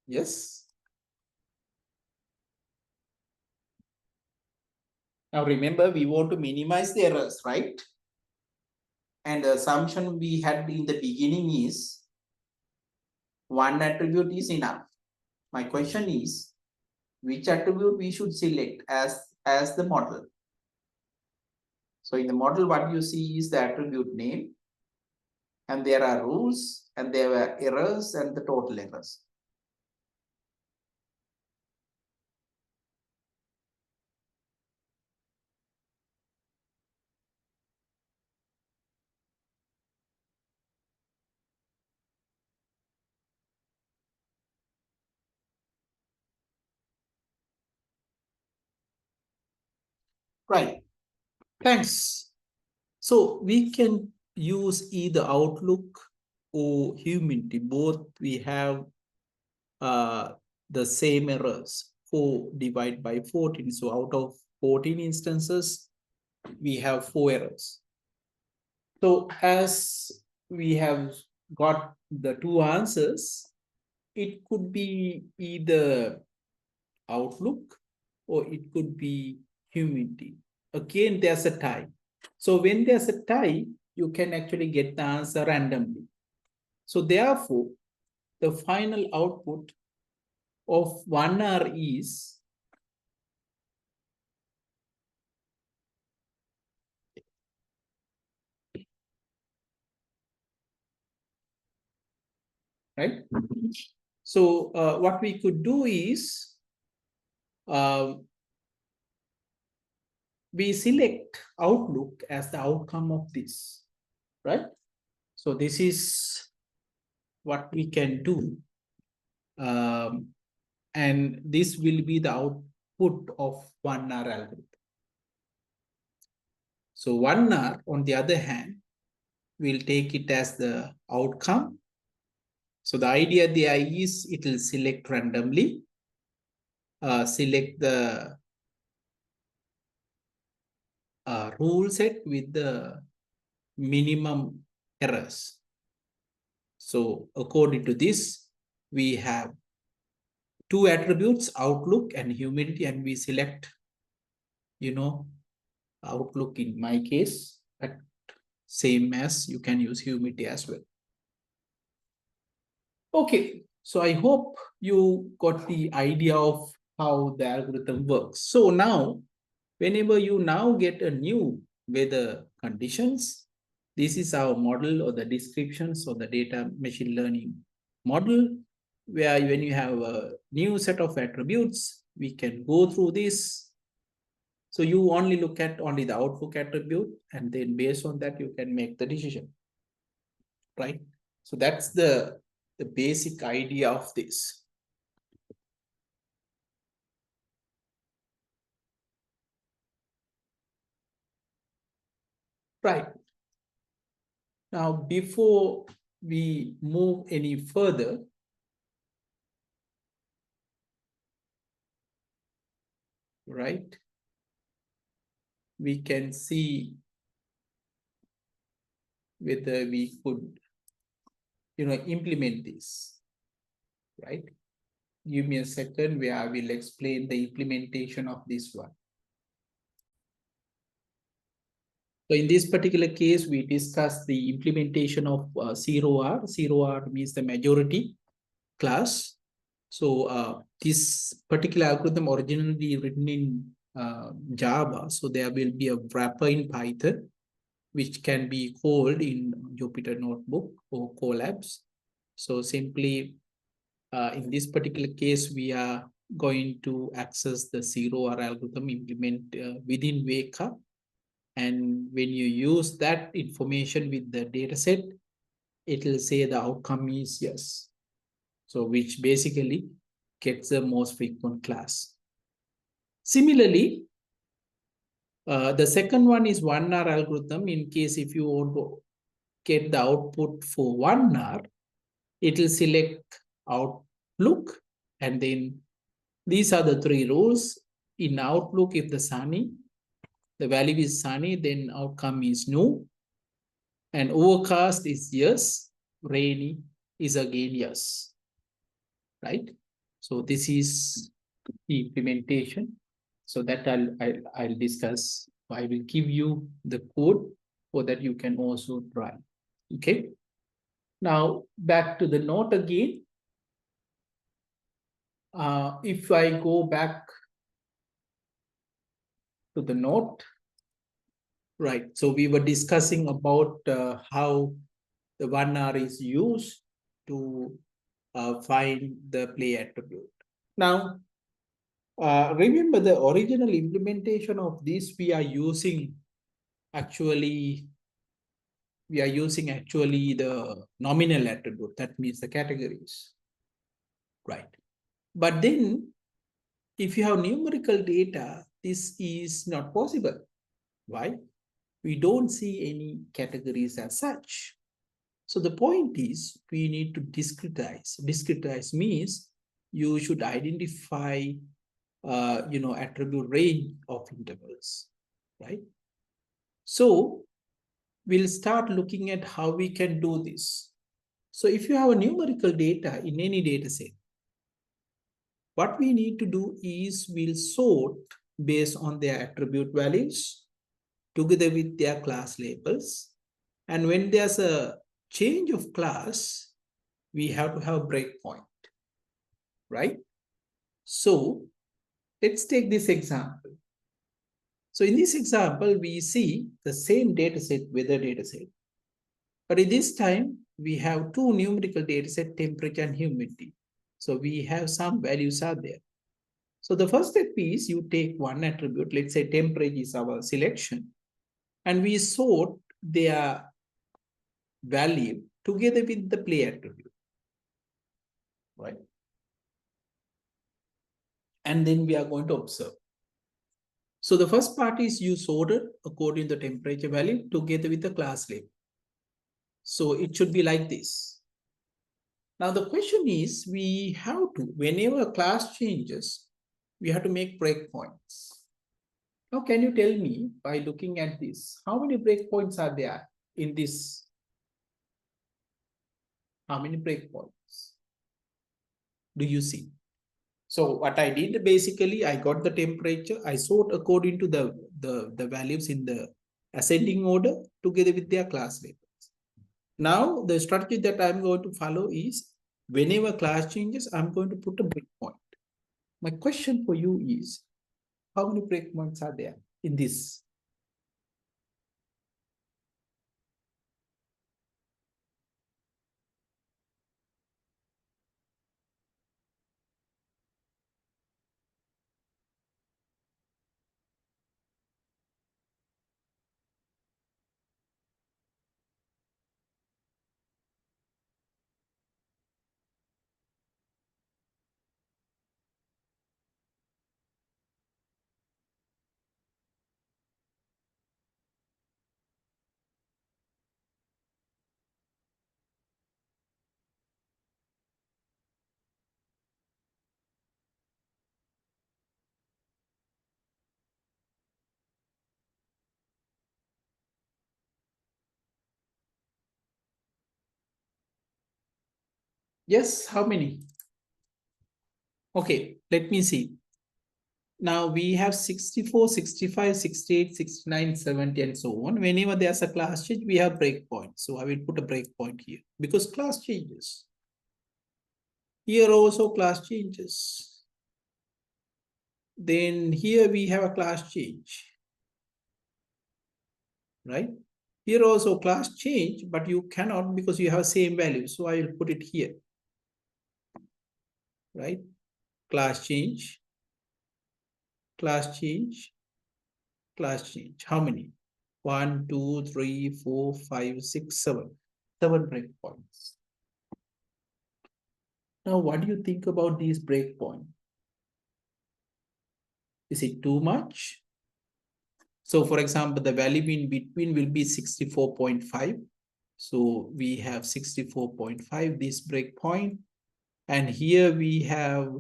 Yes. Now remember, we want to minimize the errors, right? And the assumption we had in the beginning is one attribute is enough. My question is, which attribute we should select as the model? So in the model, what you see is the attribute name, and there are rules, and there were errors and the total errors. Right. Thanks. So we can use either outlook or humidity. Both we have the same errors. 4 divided by 14. So out of 14 instances, we have 4 errors. So as we have got the 2 answers, it could be either outlook or it could be humidity. Again, there's a tie. So when there's a tie, you can actually get the answer randomly. So therefore, the final output of 1R is right. So what we could do is we select outlook as the outcome of this, right? So this is what we can do. And this will be the output of 1R algorithm. So 1R, on the other hand, we'll take it as the outcome. So the idea there is it will select randomly, select the rule set with the minimum errors. So according to this, we have 2 attributes, outlook and humidity, and we select, outlook in my case, but same as you can use humidity as well. Okay, so I hope you got the idea of how the algorithm works. So now, whenever you now get a new weather conditions, this is our model or the descriptions or the data machine learning model, where when you have a new set of attributes, we can go through this. So you only look at only the outlook attribute, and then based on that, you can make the decision, right? So that's the basic idea of this. Right. Now, before we move any further, right, we can see whether we could, implement this, right? Give me a second where I will explain the implementation of this one. So in this particular case, we discussed the implementation of 0R. 0R means the majority class. So this particular algorithm originally written in Java. So there will be a wrapper in Python, which can be called in Jupyter Notebook or Colabs. So simply in this particular case, we are going to access the 0R algorithm implement within Wake-up. And when you use that information with the dataset, it will say the outcome is yes. So which basically gets the most frequent class. Similarly, the second one is 1R algorithm. In case if you want to get the output for 1R, it will select Outlook, and then these are the three rules. In Outlook, if the value is sunny, then outcome is no. And overcast is yes, rainy is again yes, right? So this is the implementation. So that I'll discuss. I will give you the code so that you can also try. Okay. Now back to the note again. If I go back to the note, right? So we were discussing about how the 1R is used to find the play attribute. Now, remember the original implementation of this, we are using actually the nominal attribute. That means the categories, right? But then if you have numerical data, this is not possible. Why? We don't see any categories as such. So the point is we need to discretize. Discretize means you should identify attribute range of intervals, right? So we'll start looking at how we can do this. So if you have a numerical data in any data set, what we need to do is we'll sort based on their attribute values together with their class labels. And when there's a change of class, we have to have breakpoint, right? So let's take this example. So in this example, we see the same dataset, weather dataset. But in this time, we have two numerical dataset, temperature and humidity. So we have some values are there. So the first step is you take one attribute, let's say temperature is our selection, and we sort their value together with the play attribute, right? And then we are going to observe. So the first part is you sorted according to the temperature value together with the class label. So it should be like this. Now the question is, we have to, whenever a class changes, we have to make breakpoints. Now can you tell me, by looking at this, how many breakpoints are there in this? How many breakpoints do you see? So what I did, basically, I got the temperature, I sort according to the values in the ascending order together with their class labels. Now, the strategy that I'm going to follow is, whenever class changes, I'm going to put a breakpoint. My question for you is, how many breakpoints are there in this? Yes, how many? Okay, let me see. Now we have 64, 65, 68, 69, 70, and so on. Whenever there's a class change, we have breakpoint. So I will put a breakpoint here because class changes. Here also class changes. Then here we have a class change, right? Here also class change, but you cannot because you have same value. So I will put it here, right? Class change, class change, class change. How many? 1, 2, 3, 4, 5, 6, 7. 7 breakpoints. Now, what do you think about these breakpoints? Is it too much? So, for example, the value in between will be 64.5. So we have 64.5, this breakpoint. And here we have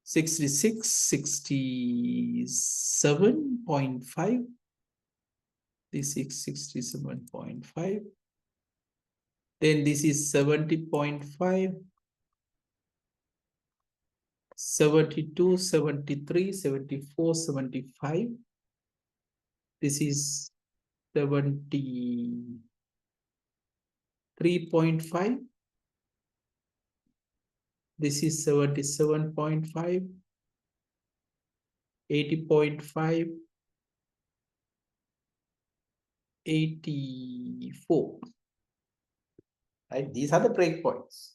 66, 67.5. This is 67.5. Then this is 70.5. 72, 73, 74, 75. This is 73.5. This is 77.5, 80.5, 84. Right? These are the breakpoints.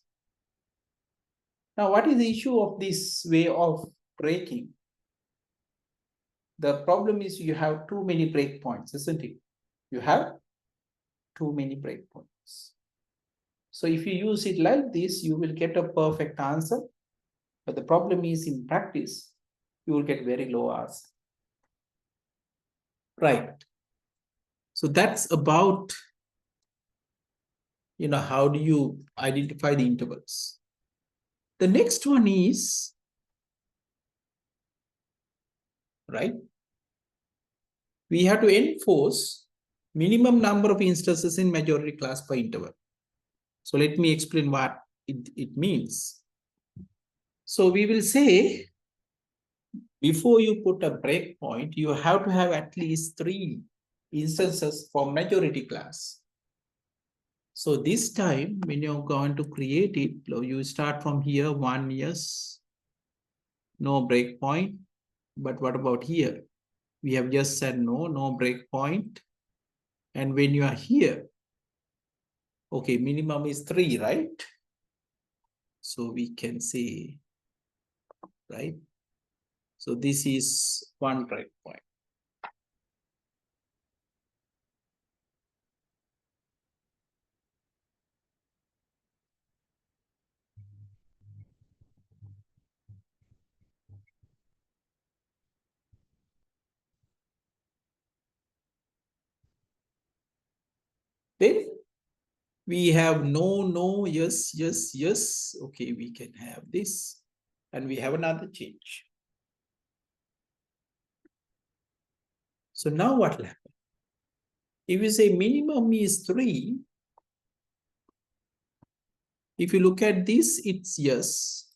Now, what is the issue of this way of breaking? The problem is you have too many breakpoints, isn't it? You have too many breakpoints. So if you use it like this, you will get a perfect answer. But the problem is in practice, you will get very low answer. Right. So that's about, how do you identify the intervals? The next one is, right? We have to enforce minimum number of instances in majority class per interval. So let me explain what it means. So we will say, before you put a breakpoint, you have to have at least 3 instances for majority class. So this time, when you're going to create it, you start from here, 1, yes, no breakpoint. But what about here? We have just said no breakpoint. And when you are here, okay, minimum is 3, right? So we can say, right? So this is 1 breakpoint. Then we have no, yes, yes, yes. Okay, we can have this. And we have another change. So now what will happen? If you say minimum is 3, if you look at this, it's yes.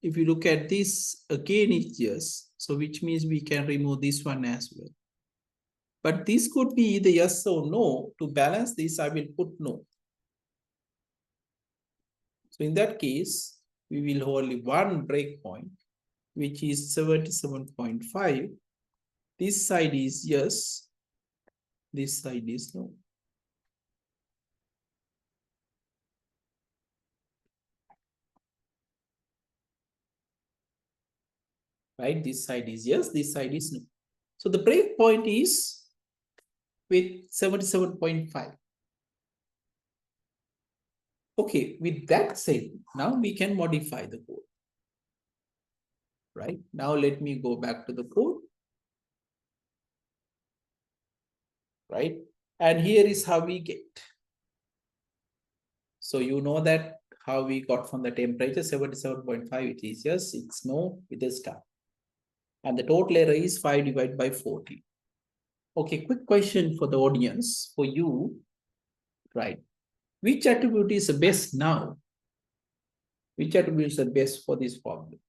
If you look at this, again, it's yes. So which means we can remove this one as well. But this could be either yes or no. To balance this, I will put no. So in that case, we will hold only 1 breakpoint, which is 77.5. This side is yes. This side is no. Right? This side is yes. This side is no. So the breakpoint is with 77.5. Okay, with that said, now we can modify the code. Right? Now let me go back to the code. Right? And here is how we get. So you know that how we got from the temperature 77.5, it is yes, it's no, it is star. And the total error is 5 divided by 40. Okay, quick question for the audience, for you, right? Which attribute is best now? Which attributes are best for this problem?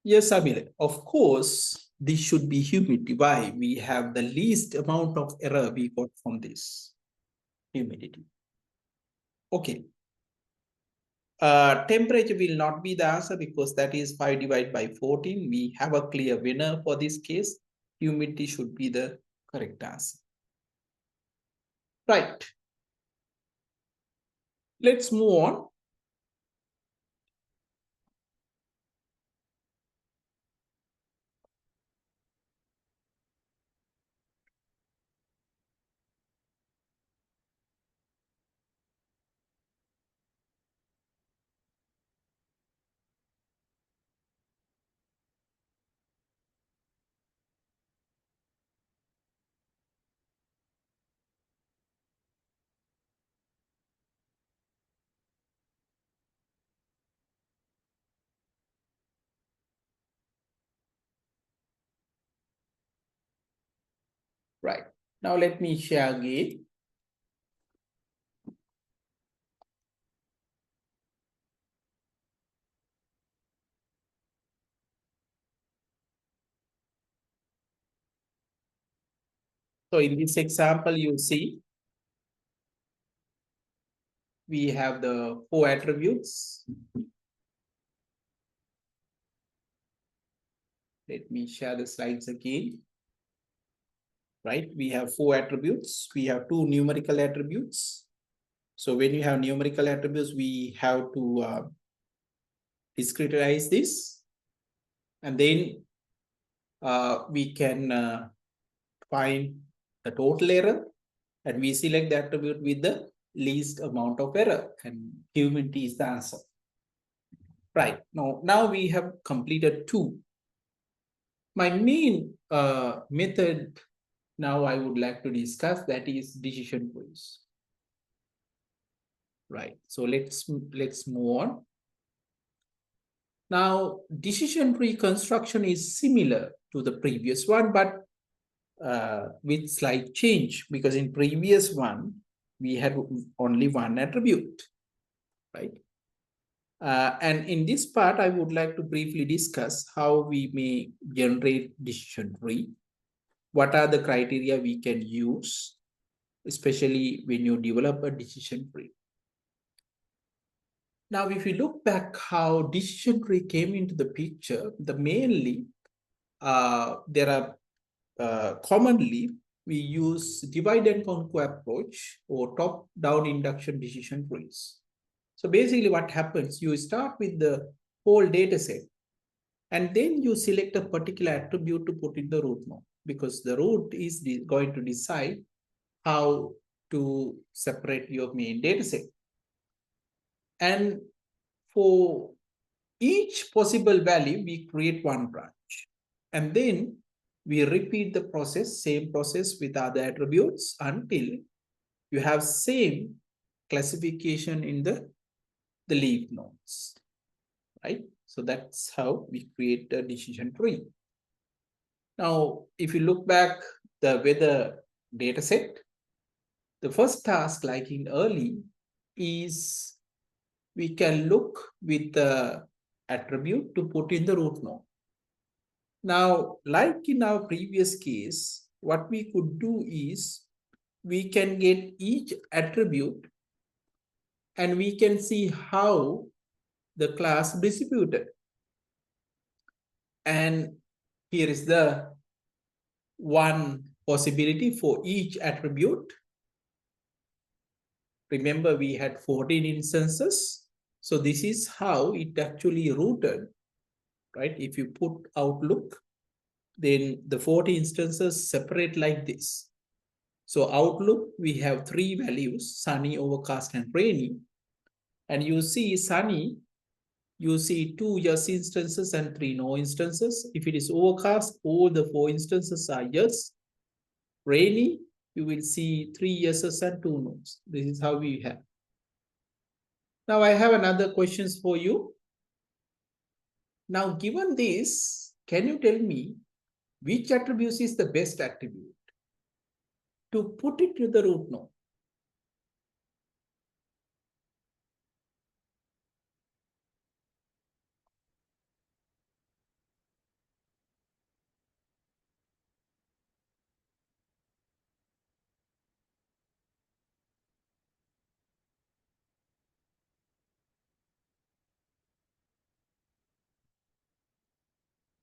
Yes, Amil. Of course, this should be humidity. Why? We have the least amount of error we got from this humidity. Okay. Temperature will not be the answer because that is 5 divided by 14. We have a clear winner for this case. Humidity should be the correct answer. Right. Let's move on. Right. Now let me share again. So in this example, you see we have the 4 attributes. Let me share the slides again. Right, we have 4 attributes. We have 2 numerical attributes. So when you have numerical attributes, we have to discretize this. And then we can find the total error. And we select the attribute with the least amount of error. And humidity is the answer. Right, now we have completed 2. My main method now I would like to discuss, that is decision trees. Right, so let's move on. Now, decision tree construction is similar to the previous one, but with slight change, because in previous one, we had only one attribute, right? And in this part, I would like to briefly discuss how we may generate decision tree. What are the criteria we can use, especially when you develop a decision tree. Now, if you look back how decision tree came into the picture, mainly there are commonly we use divide and conquer approach or top-down induction decision trees. So basically what happens, you start with the whole data set and then you select a particular attribute to put in the root node, because the root is going to decide how to separate your main data set. And for each possible value, we create one branch. And then we repeat the process, same process with other attributes until you have same classification in the leaf nodes, right? So that's how we create a decision tree. Now, if you look back the weather data set, the first task, like in early, is we can look with the attribute to put in the root node. Now, like in our previous case, what we could do is we can get each attribute and we can see how the class distributed. And here is the one possibility for each attribute. Remember, we had 14 instances. So this is how it actually routed, right? If you put Outlook, then the 40 instances separate like this. So Outlook, we have 3 values, sunny, overcast, and rainy. And you see sunny, you see 2 yes instances and 3 no instances. If it is overcast, all the 4 instances are yes. Rainy, you will see 3 yeses and 2 no's. This is how we have. Now I have another questions for you. Now, given this, can you tell me which attribute is the best attribute to put it to the root node?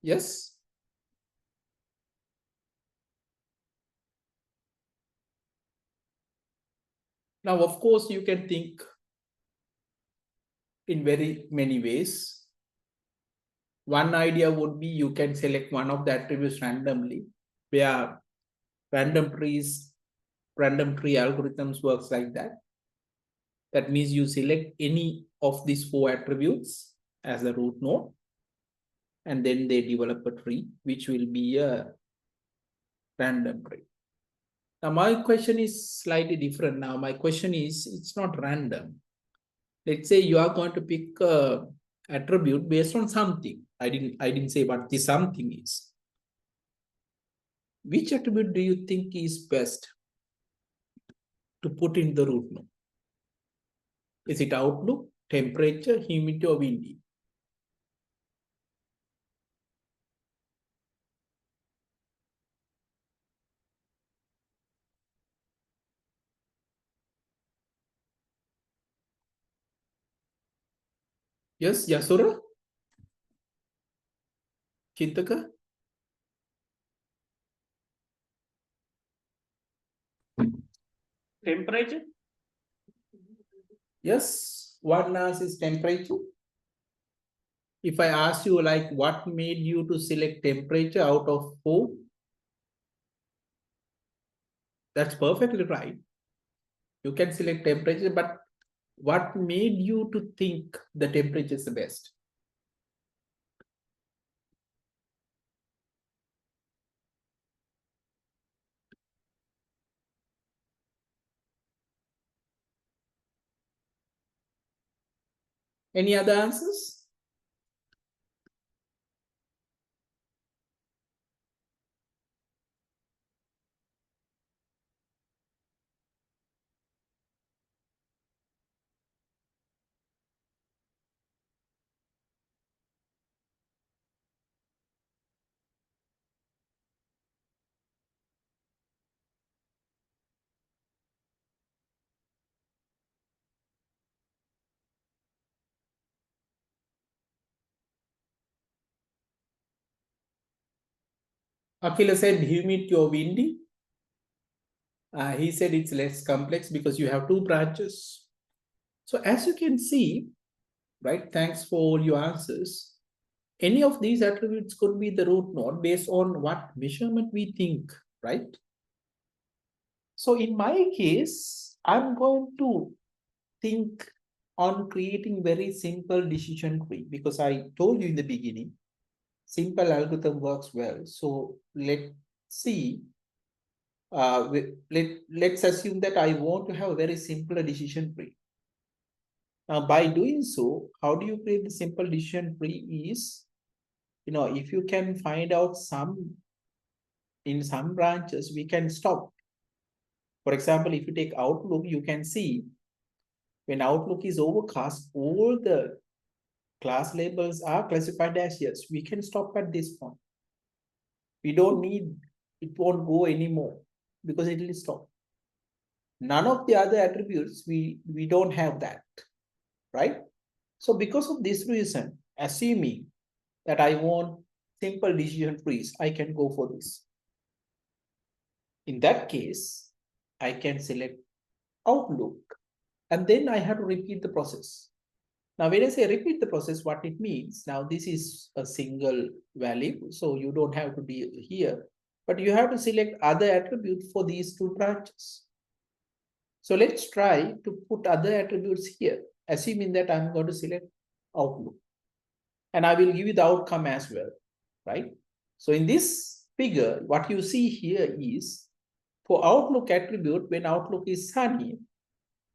Yes? Now, of course, you can think in very many ways. One idea would be you can select one of the attributes randomly, where random tree algorithms works like that. That means you select any of these 4 attributes as the root node, and then they develop a tree, which will be a random tree. Now, my question is slightly different. Now, my question is, it's not random. Let's say you are going to pick a attribute based on something. I didn't say what the something is. Which attribute do you think is best to put in the root node? Is it outlook, temperature, humidity, or windy? Yes, Yasura? Chintaka? Temperature? Yes, one answer is temperature. If I ask you like what made you to select temperature out of 4, that's perfectly right. You can select temperature, but what made you to think the temperature is the best? Any other answers? Akila said humidity or windy. He said it's less complex because you have 2 branches. So as you can see, right, thanks for all your answers. Any of these attributes could be the root node based on what measurement we think, right? So in my case, I'm going to think on creating very simple decision tree because I told you in the beginning, simple algorithm works well. So let's see. Let's assume that I want to have a very simple decision tree. Now, by doing so, how do you create the simple decision tree is, if you can find out in some branches, we can stop. For example, if you take Outlook, you can see when Outlook is overcast, all the class labels are classified as yes. We can stop at this point. We don't need, it won't go anymore because it will stop. None of the other attributes, we don't have that, right? So because of this reason, assuming that I want simple decision trees, I can go for this. In that case, I can select Outlook and then I have to repeat the process. Now, when I say repeat the process, what it means, now this is a single value, so you don't have to be here, but you have to select other attributes for these 2 branches. So let's try to put other attributes here, assuming that I'm going to select Outlook. And I will give you the outcome as well, right? So in this figure, what you see here is For outlook attribute, when outlook is sunny,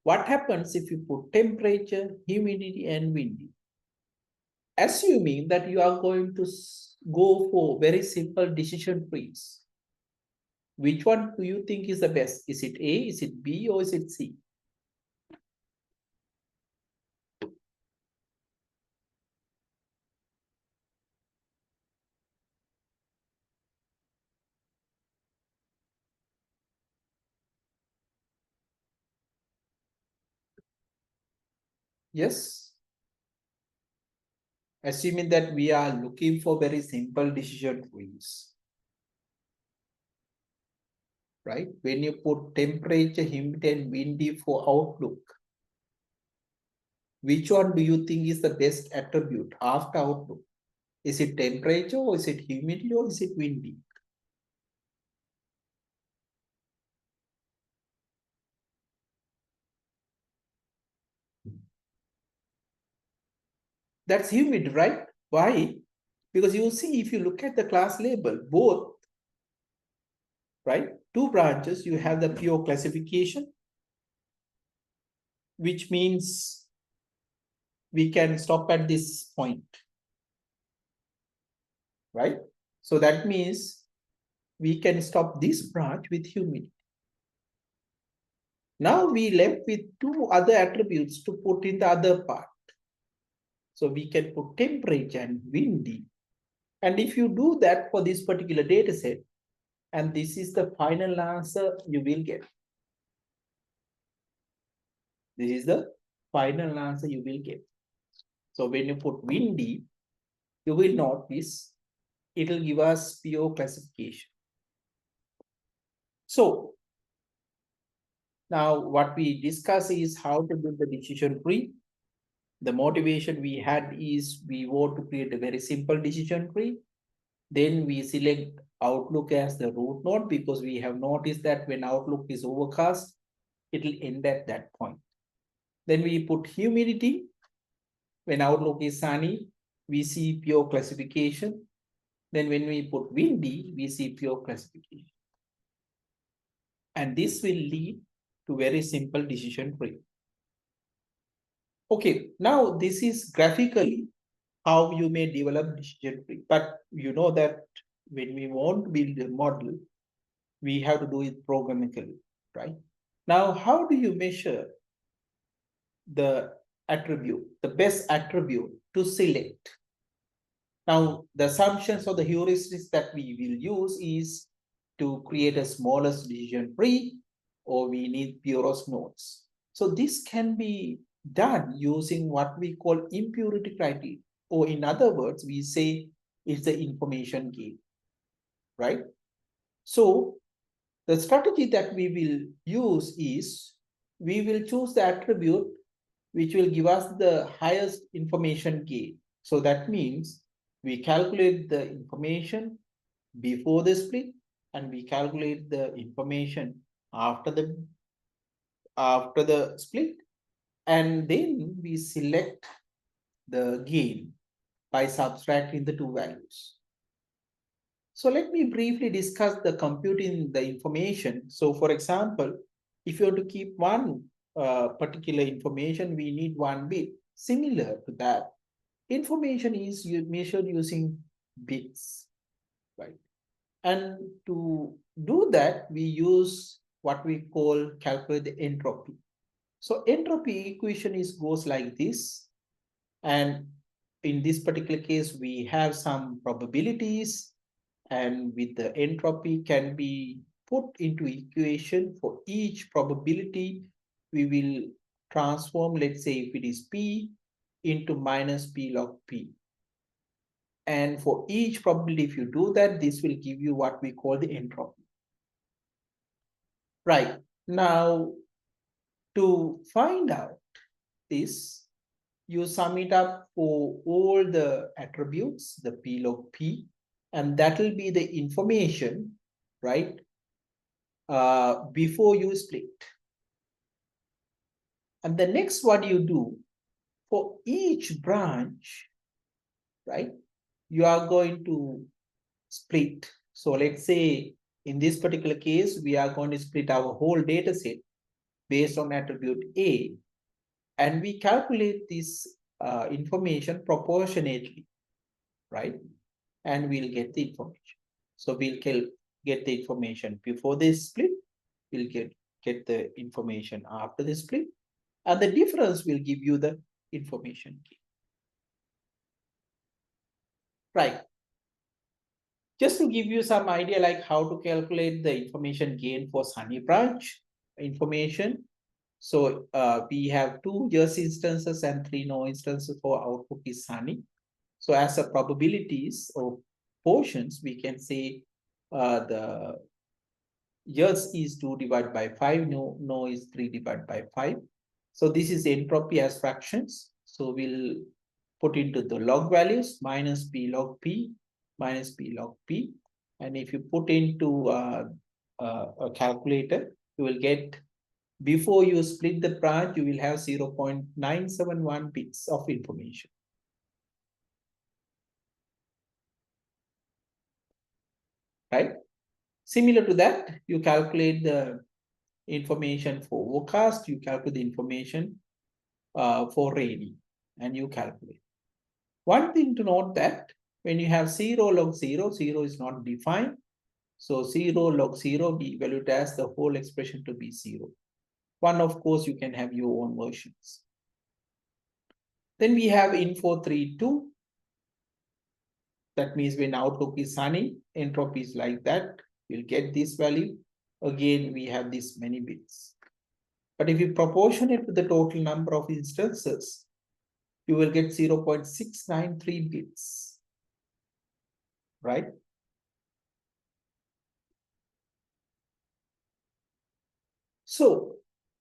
what happens if you put temperature, humidity, and windy? Assuming that you are going to go for very simple decision trees, which one do you think is the best? Is it A, is it B, or is it C? Yes. Assuming that we are looking for very simple decision trees, right? When you put temperature, humidity, and windy for outlook, which one do you think is the best attribute after outlook? Is it temperature, or is it humidity, or is it windy? That's humid, right? Why? Because you see, if you look at the class label, both, right? Two branches, you have the pure classification, which means we can stop at this point, right? So that means we can stop this branch with humidity. Now we left with two other attributes to put in the other part. So we can put temperature and windy. And if you do that for this particular data set, and this is the final answer you will get. This is the final answer you will get. So when you put windy, you will notice it will give us pure classification. So now what we discuss is how to build the decision tree. The motivation we had is we want to create a very simple decision tree. Then we select Outlook as the root node because we have noticed that when Outlook is overcast, it will end at that point. Then we put humidity. When Outlook is sunny, we see pure classification. Then when we put windy, we see pure classification. And this will lead to very simple decision tree. Okay, now this is graphically how you may develop decision tree. But you know that when we want to build a model, we have to do it programmatically, right? Now, how do you measure the attribute, the best attribute to select? Now, the assumptions or the heuristics that we will use is to create a smallest decision tree, or we need purest nodes. So this can be done using what we call impurity criteria, or in other words, we say it's the information game, right? So the strategy that we will use is we will choose the attribute which will give us the highest information gain. So that means we calculate the information before the split and we calculate the information after the split, and then we select the gain by subtracting the two values. So let me briefly discuss the computing the information. So for example, if you want to keep one particular information, we need 1 bit. Similar to that, information is measured using bits, right? And to do that, we use what we call calculate the entropy. So entropy equation goes like this. And in this particular case, we have some probabilities, and with the entropy can be put into equation. For each probability, we will transform, let's say if it is P, into minus P log P. And for each probability, if you do that, this will give you what we call the entropy. Right. Now, to find out this, you sum it up for all the attributes, the P log P, and that will be the information, right, before you split. And the next what you do, for each branch, right, you are going to split. So let's say In this particular case, we are going to split our whole data set based on attribute A, and we calculate this information proportionately, right? And we'll get the information. So we'll get the information before this split, we'll get the information after the split, and the difference will give you the information. Right. Just to give you some idea like how to calculate the information gain for Sunny branch information. So we have 2 yes instances and 3 no instances for output is Sunny. So as a probabilities or portions, we can say the yes is 2 divided by 5, no is 3 divided by 5. So this is entropy as fractions. So we'll put into the log values minus p log p minus p log p. And if you put into a calculator, you will get, before you split the branch, you will have 0.971 bits of information. Right? Similar to that, you calculate the information for overcast, you calculate the information for rainy, and you calculate. One thing to note that when you have 0 log 0, 0 is not defined. So 0 log 0, we evaluate as the whole expression to be 0. One, of course, you can have your own versions. Then we have info 32. That means when outlook is sunny, entropy is like that, we'll get this value. Again, we have this many bits. But if you proportion it to the total number of instances, you will get 0.693 bits, right? So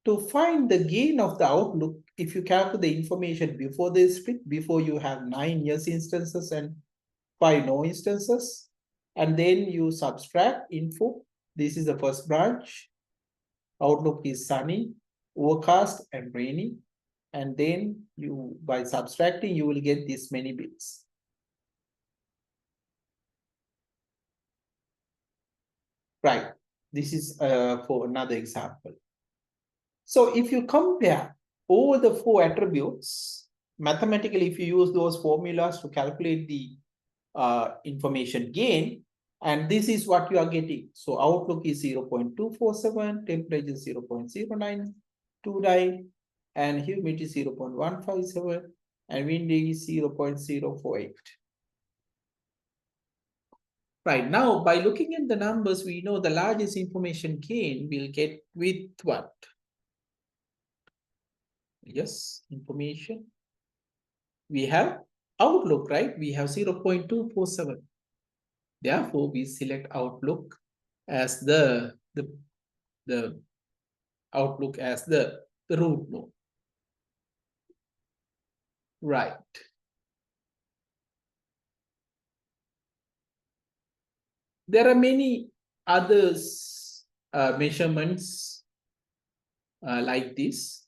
to find the gain of the outlook, if you calculate the information before the split, before you have 9 yes instances and 5 no instances, and then you subtract info. This is the first branch. Outlook is sunny, overcast, and rainy. And then you, by subtracting, you will get this many bits. Right. This is for another example. So if you compare all the 4 attributes, mathematically, if you use those formulas to calculate the information gain, and this is what you are getting. So outlook is 0.247, temperature 0.0929, and humidity 0.157, and wind is 0.048. Right, now by looking at the numbers, we know the largest information gain we'll get with what? Yes, information. We have outlook, right? We have 0.247. Therefore, we select outlook as the outlook as the root node. Right. There are many others measurements like this.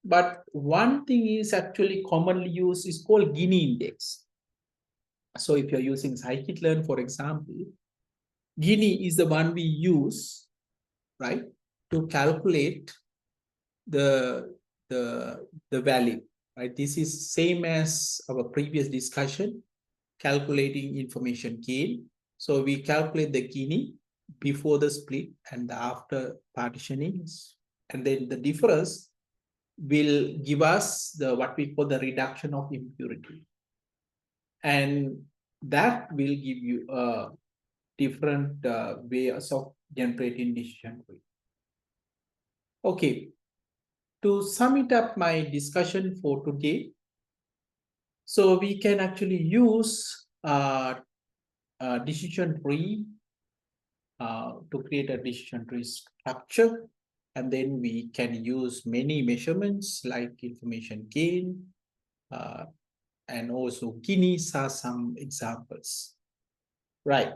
But one thing is actually commonly used is called Gini index. So if you're using scikit-learn, for example, Gini is the one we use, right, to calculate the value, right? This is same as our previous discussion, calculating information gain. So we calculate the Gini before the split and the after partitioning, and then the difference will give us the what we call the reduction of impurity, and that will give you a different ways of generating decision tree. Okay, to sum it up my discussion for today, so we can actually use decision tree to create a decision tree structure, and then we can use many measurements like information gain, and also Guineas are some examples. Right.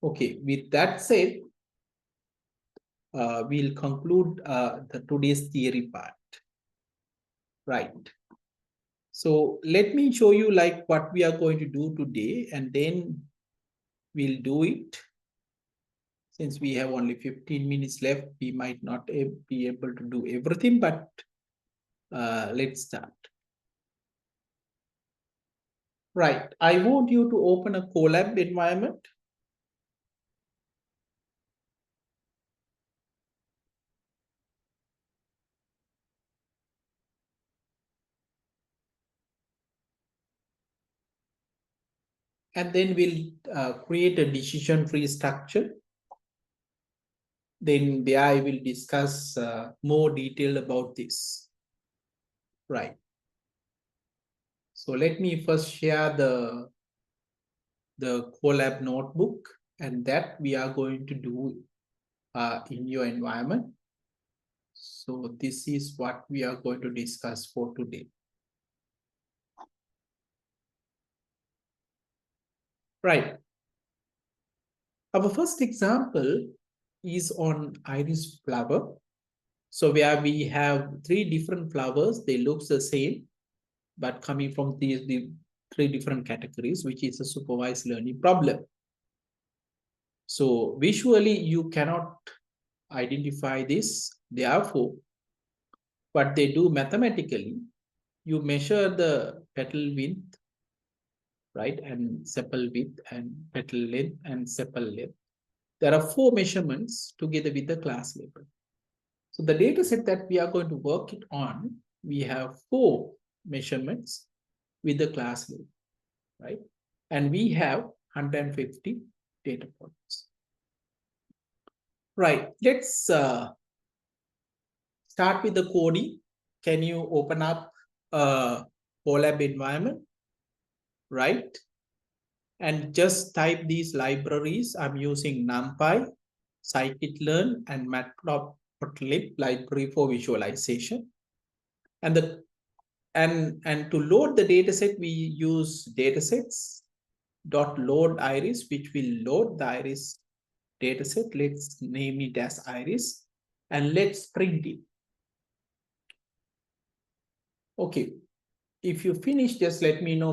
Okay, with that said, we'll conclude the today's theory part. Right. So let me show you like what we are going to do today, and then we'll do it. Since we have only 15 minutes left, we might not be able to do everything, but let's start. Right, I want you to open a Colab environment. And then we'll create a decision tree structure. Then there I will discuss more detail about this. Right. So let me first share the Colab notebook, and that we are going to do in your environment. So this is what we are going to discuss for today. Right. Our first example is on iris flower. So where we have 3 different flowers, they look the same, but coming from the 3 different categories, which is a supervised learning problem. So visually, you cannot identify this. Therefore, what they do mathematically, you measure the petal width, right, and sepal width, and petal length, and sepal length. There are 4 measurements together with the class label. So the data set that we are going to work it on, we have 4 measurements with the class label, right? And we have 150 data points. Right, let's start with the coding. Can you open up a Colab environment, right? And just type these libraries. I'm using NumPy, scikit-learn, and matplotlib library for visualization. And to load the dataset, we use datasets.load iris, which will load the iris dataset. Let's name it as iris, and let's print it. Okay, if you finish, just let me know